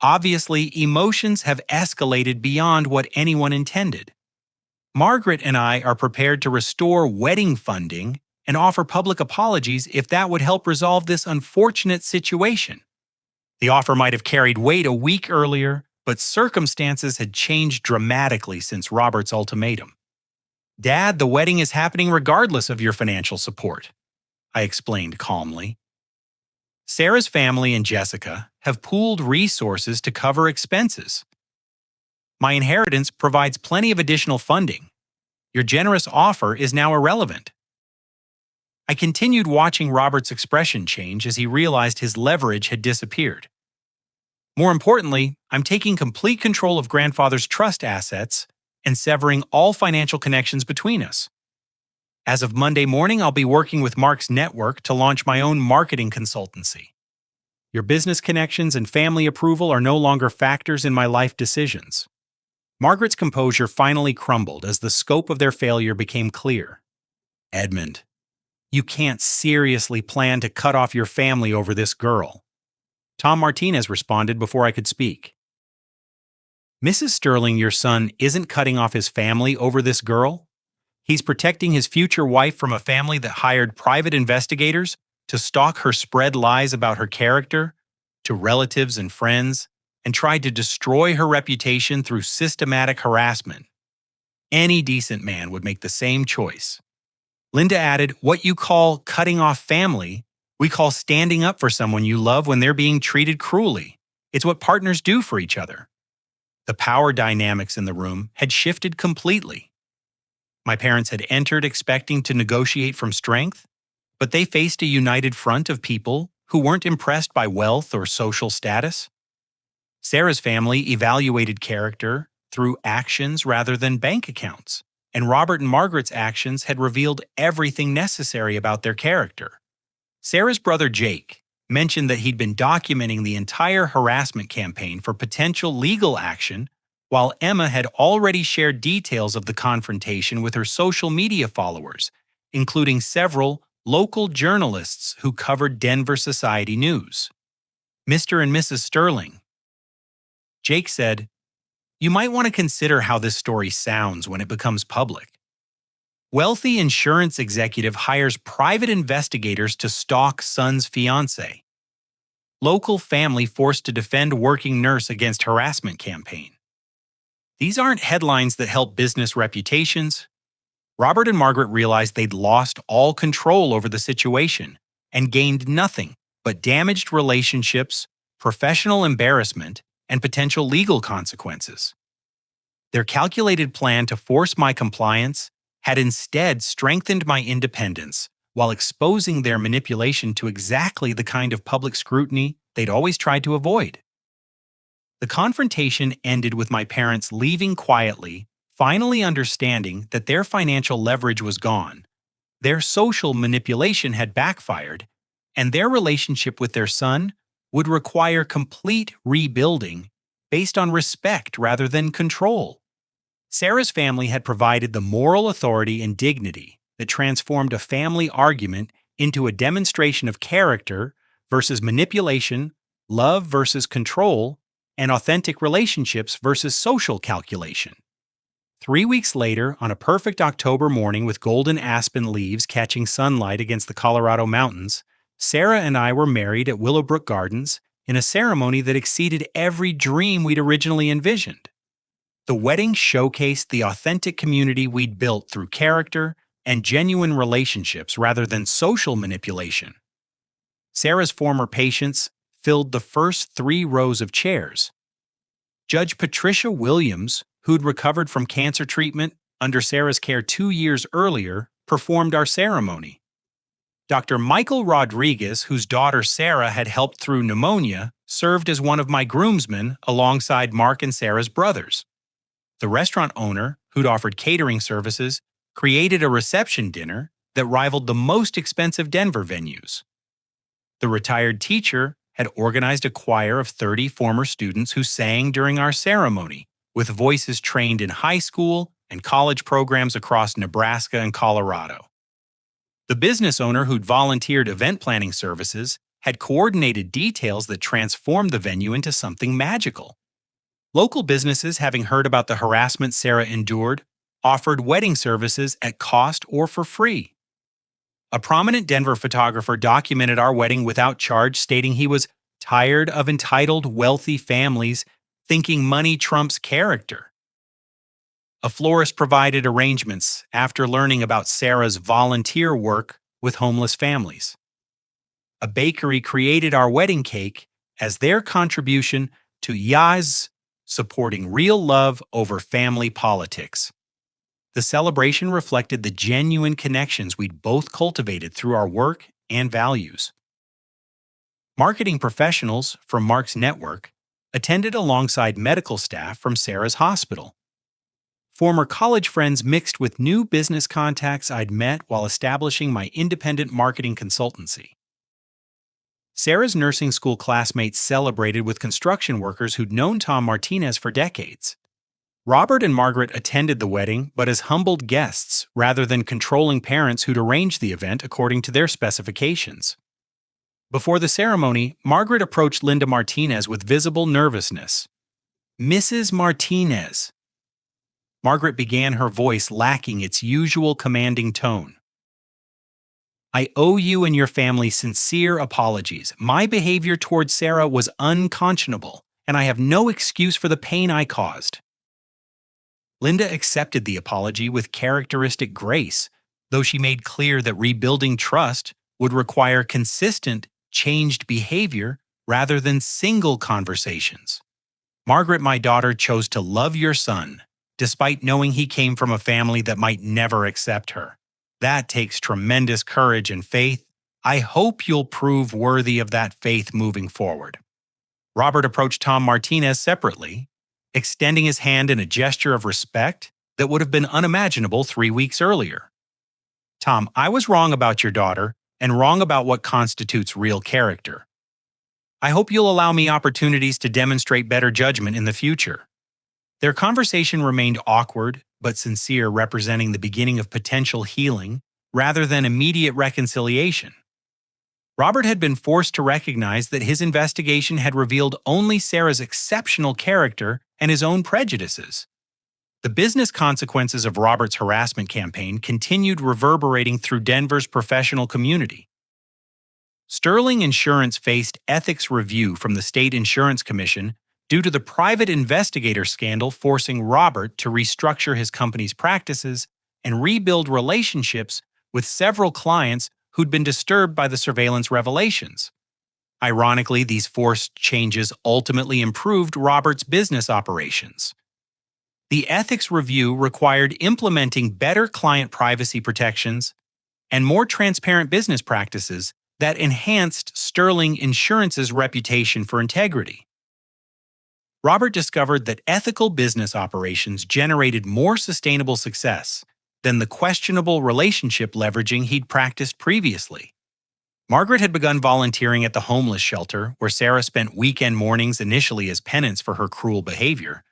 "Obviously, emotions have escalated beyond what anyone intended. Margaret and I are prepared to restore wedding funding and offer public apologies if that would help resolve this unfortunate situation." The offer might have carried weight a week earlier, but circumstances had changed dramatically since Robert's ultimatum. "Dad, the wedding is happening regardless of your financial support," I explained calmly. "Sarah's family and Jessica have pooled resources to cover expenses. My inheritance provides plenty of additional funding. Your generous offer is now irrelevant." I continued watching Robert's expression change as he realized his leverage had disappeared. "More importantly, I'm taking complete control of grandfather's trust assets and severing all financial connections between us. As of Monday morning, I'll be working with Mark's network to launch my own marketing consultancy. Your business connections and family approval are no longer factors in my life decisions." Margaret's composure finally crumbled as the scope of their failure became clear. "Edmund, you can't seriously plan to cut off your family over this girl," Tom Martinez responded before I could speak. "Mrs. Sterling, your son isn't cutting off his family over this girl. He's protecting his future wife from a family that hired private investigators to stalk her, spread lies about her character to relatives and friends, and tried to destroy her reputation through systematic harassment. Any decent man would make the same choice." Linda added, "What you call cutting off family, we call standing up for someone you love when they're being treated cruelly. It's what partners do for each other." The power dynamics in the room had shifted completely. My parents had entered expecting to negotiate from strength, but they faced a united front of people who weren't impressed by wealth or social status. Sarah's family evaluated character through actions rather than bank accounts, and Robert and Margaret's actions had revealed everything necessary about their character. Sarah's brother Jake mentioned that he'd been documenting the entire harassment campaign for potential legal action, while Emma had already shared details of the confrontation with her social media followers, including several local journalists who covered Denver society news. "Mr. and Mrs. Sterling," Jake said, "you might want to consider how this story sounds when it becomes public. Wealthy insurance executive hires private investigators to stalk son's fiancée. Local family forced to defend working nurse against harassment campaign. These aren't headlines that help business reputations." Robert and Margaret realized they'd lost all control over the situation and gained nothing but damaged relationships, professional embarrassment, and potential legal consequences. Their calculated plan to force my compliance had instead strengthened my independence while exposing their manipulation to exactly the kind of public scrutiny they'd always tried to avoid. The confrontation ended with my parents leaving quietly, finally understanding that their financial leverage was gone, their social manipulation had backfired, and their relationship with their son would require complete rebuilding based on respect rather than control. Sarah's family had provided the moral authority and dignity that transformed a family argument into a demonstration of character versus manipulation, love versus control, and authentic relationships versus social calculation. 3 weeks later, on a perfect October morning with golden aspen leaves catching sunlight against the Colorado mountains, Sarah and I were married at Willowbrook Gardens in a ceremony that exceeded every dream we'd originally envisioned. The wedding showcased the authentic community we'd built through character and genuine relationships rather than social manipulation. Sarah's former patients filled the first 3 rows of chairs. Judge Patricia Williams, who'd recovered from cancer treatment under Sarah's care 2 years earlier, performed our ceremony. Dr. Michael Rodriguez, whose daughter Sarah had helped through pneumonia, served as one of my groomsmen alongside Mark and Sarah's brothers. The restaurant owner, who'd offered catering services, created a reception dinner that rivaled the most expensive Denver venues. The retired teacher had organized a choir of 30 former students who sang during our ceremony, with voices trained in high school and college programs across Nebraska and Colorado. The business owner who'd volunteered event planning services had coordinated details that transformed the venue into something magical. Local businesses, having heard about the harassment Sarah endured, offered wedding services at cost or for free. A prominent Denver photographer documented our wedding without charge, stating he was tired of entitled, wealthy families thinking money trumps character. A florist provided arrangements after learning about Sarah's volunteer work with homeless families. A bakery created our wedding cake as their contribution to Yaz supporting real love over family politics. The celebration reflected the genuine connections we'd both cultivated through our work and values. Marketing professionals from Mark's network attended alongside medical staff from Sarah's hospital. Former college friends mixed with new business contacts I'd met while establishing my independent marketing consultancy. Sarah's nursing school classmates celebrated with construction workers who'd known Tom Martinez for decades. Robert and Margaret attended the wedding, but as humbled guests rather than controlling parents who'd arranged the event according to their specifications. Before the ceremony, Margaret approached Linda Martinez with visible nervousness. "Mrs. Martinez." Margaret began, her voice lacking its usual commanding tone. "I owe you and your family sincere apologies. My behavior towards Sarah was unconscionable, and I have no excuse for the pain I caused." Linda accepted the apology with characteristic grace, though she made clear that rebuilding trust would require consistent, changed behavior rather than single conversations. "Margaret, my daughter, chose to love your son, despite knowing he came from a family that might never accept her. That takes tremendous courage and faith. I hope you'll prove worthy of that faith moving forward." Robert approached Tom Martinez separately, extending his hand in a gesture of respect that would have been unimaginable 3 weeks earlier. "Tom, I was wrong about your daughter and wrong about what constitutes real character. I hope you'll allow me opportunities to demonstrate better judgment in the future." Their conversation remained awkward but sincere, representing the beginning of potential healing rather than immediate reconciliation. Robert had been forced to recognize that his investigation had revealed only Sarah's exceptional character and his own prejudices. The business consequences of Robert's harassment campaign continued reverberating through Denver's professional community. Sterling Insurance faced ethics review from the State Insurance Commission due to the private investigator scandal, forcing Robert to restructure his company's practices and rebuild relationships with several clients who'd been disturbed by the surveillance revelations. Ironically, these forced changes ultimately improved Robert's business operations. The ethics review required implementing better client privacy protections and more transparent business practices that enhanced Sterling Insurance's reputation for integrity. Robert discovered that ethical business operations generated more sustainable success than the questionable relationship leveraging he'd practiced previously. Margaret had begun volunteering at the homeless shelter, where Sarah spent weekend mornings initially as penance for her cruel behavior,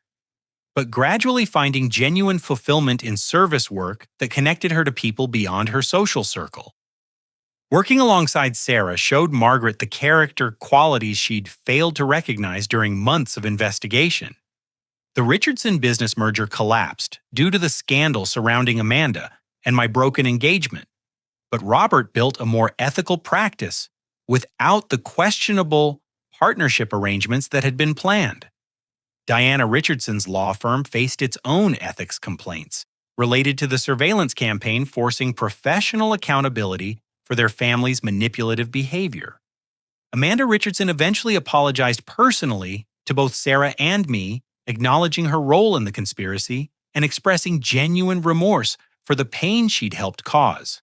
but gradually finding genuine fulfillment in service work that connected her to people beyond her social circle. Working alongside Sarah showed Margaret the character qualities she'd failed to recognize during months of investigation. The Richardson business merger collapsed due to the scandal surrounding Amanda and my broken engagement, but Robert built a more ethical practice without the questionable partnership arrangements that had been planned. Diana Richardson's law firm faced its own ethics complaints related to the surveillance campaign, forcing professional accountability for their family's manipulative behavior. Amanda Richardson eventually apologized personally to both Sarah and me, acknowledging her role in the conspiracy and expressing genuine remorse for the pain she'd helped cause.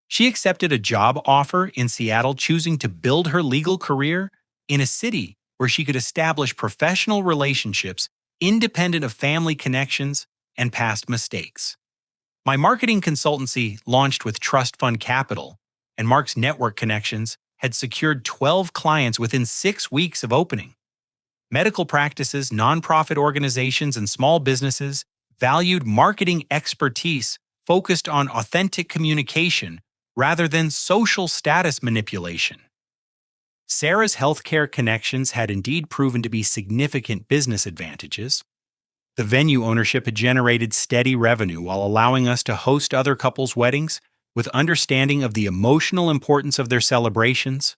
She accepted a job offer in Seattle, choosing to build her legal career in a city where she could establish professional relationships independent of family connections and past mistakes. My marketing consultancy launched with trust fund capital, and Mark's network connections had secured 12 clients within 6 weeks of opening. Medical practices, nonprofit organizations, and small businesses valued marketing expertise focused on authentic communication rather than social status manipulation. Sarah's healthcare connections had indeed proven to be significant business advantages. The venue ownership had generated steady revenue while allowing us to host other couples' weddings with understanding of the emotional importance of their celebrations.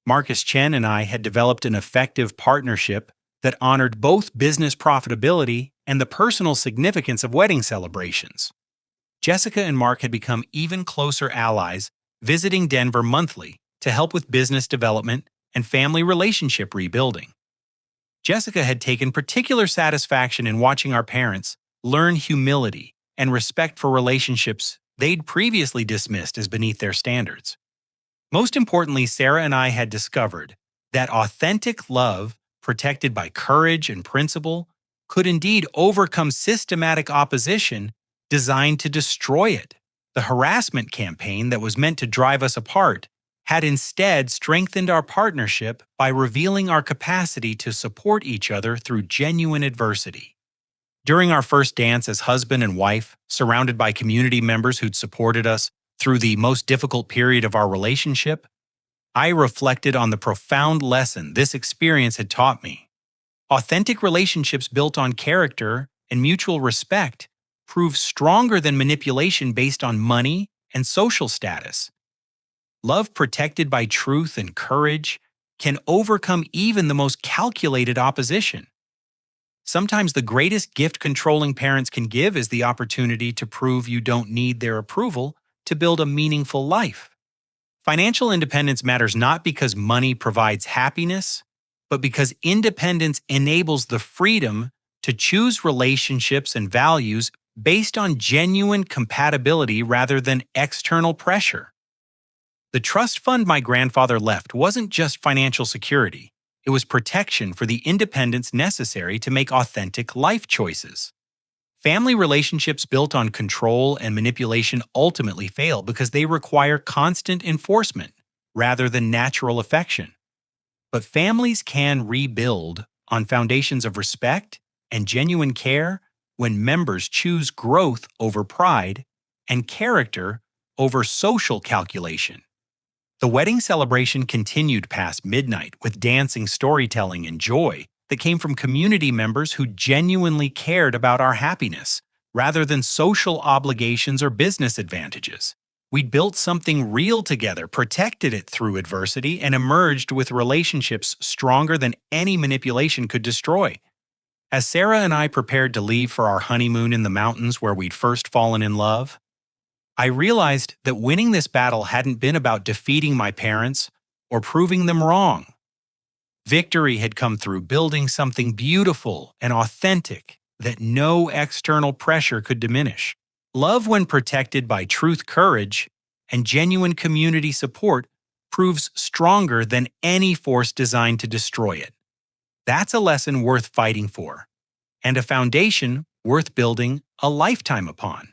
Marcus Chen and I had developed an effective partnership that honored both business profitability and the personal significance of wedding celebrations. Jessica and Mark had become even closer allies, visiting Denver monthly to help with business development and family relationship rebuilding. Jessica had taken particular satisfaction in watching our parents learn humility and respect for relationships they'd previously dismissed as beneath their standards. Most importantly, Sarah and I had discovered that authentic love, protected by courage and principle, could indeed overcome systematic opposition designed to destroy it. The harassment campaign that was meant to drive us apart had instead strengthened our partnership by revealing our capacity to support each other through genuine adversity. During our first dance as husband and wife, surrounded by community members who'd supported us through the most difficult period of our relationship, I reflected on the profound lesson this experience had taught me. Authentic relationships built on character and mutual respect prove stronger than manipulation based on money and social status. Love protected by truth and courage can overcome even the most calculated opposition. Sometimes the greatest gift controlling parents can give is the opportunity to prove you don't need their approval to build a meaningful life. Financial independence matters not because money provides happiness, but because independence enables the freedom to choose relationships and values based on genuine compatibility rather than external pressure. The trust fund my grandfather left wasn't just financial security. It was protection for the independence necessary to make authentic life choices. Family relationships built on control and manipulation ultimately fail because they require constant enforcement rather than natural affection. But families can rebuild on foundations of respect and genuine care when members choose growth over pride and character over social calculation. The wedding celebration continued past midnight with dancing, storytelling, and joy that came from community members who genuinely cared about our happiness, rather than social obligations or business advantages. We'd built something real together, protected it through adversity, and emerged with relationships stronger than any manipulation could destroy. As Sarah and I prepared to leave for our honeymoon in the mountains where we'd first fallen in love, I realized that winning this battle hadn't been about defeating my parents or proving them wrong. Victory had come through building something beautiful and authentic that no external pressure could diminish. Love, when protected by truth, courage, and genuine community support, proves stronger than any force designed to destroy it. That's a lesson worth fighting for, and a foundation worth building a lifetime upon.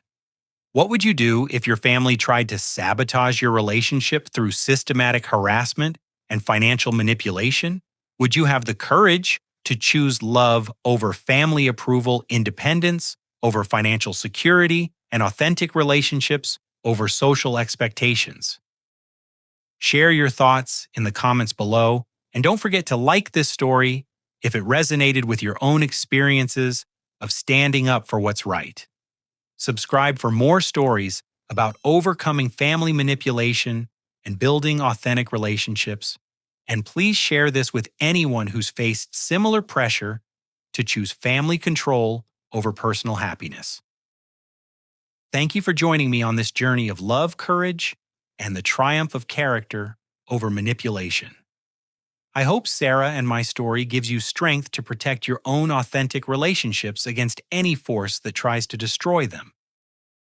What would you do if your family tried to sabotage your relationship through systematic harassment and financial manipulation? Would you have the courage to choose love over family approval, independence over financial security, and authentic relationships over social expectations? Share your thoughts in the comments below, and don't forget to like this story if it resonated with your own experiences of standing up for what's right. Subscribe for more stories about overcoming family manipulation and building authentic relationships. And please share this with anyone who's faced similar pressure to choose family control over personal happiness. Thank you for joining me on this journey of love, courage, and the triumph of character over manipulation. I hope Sarah and my story gives you strength to protect your own authentic relationships against any force that tries to destroy them.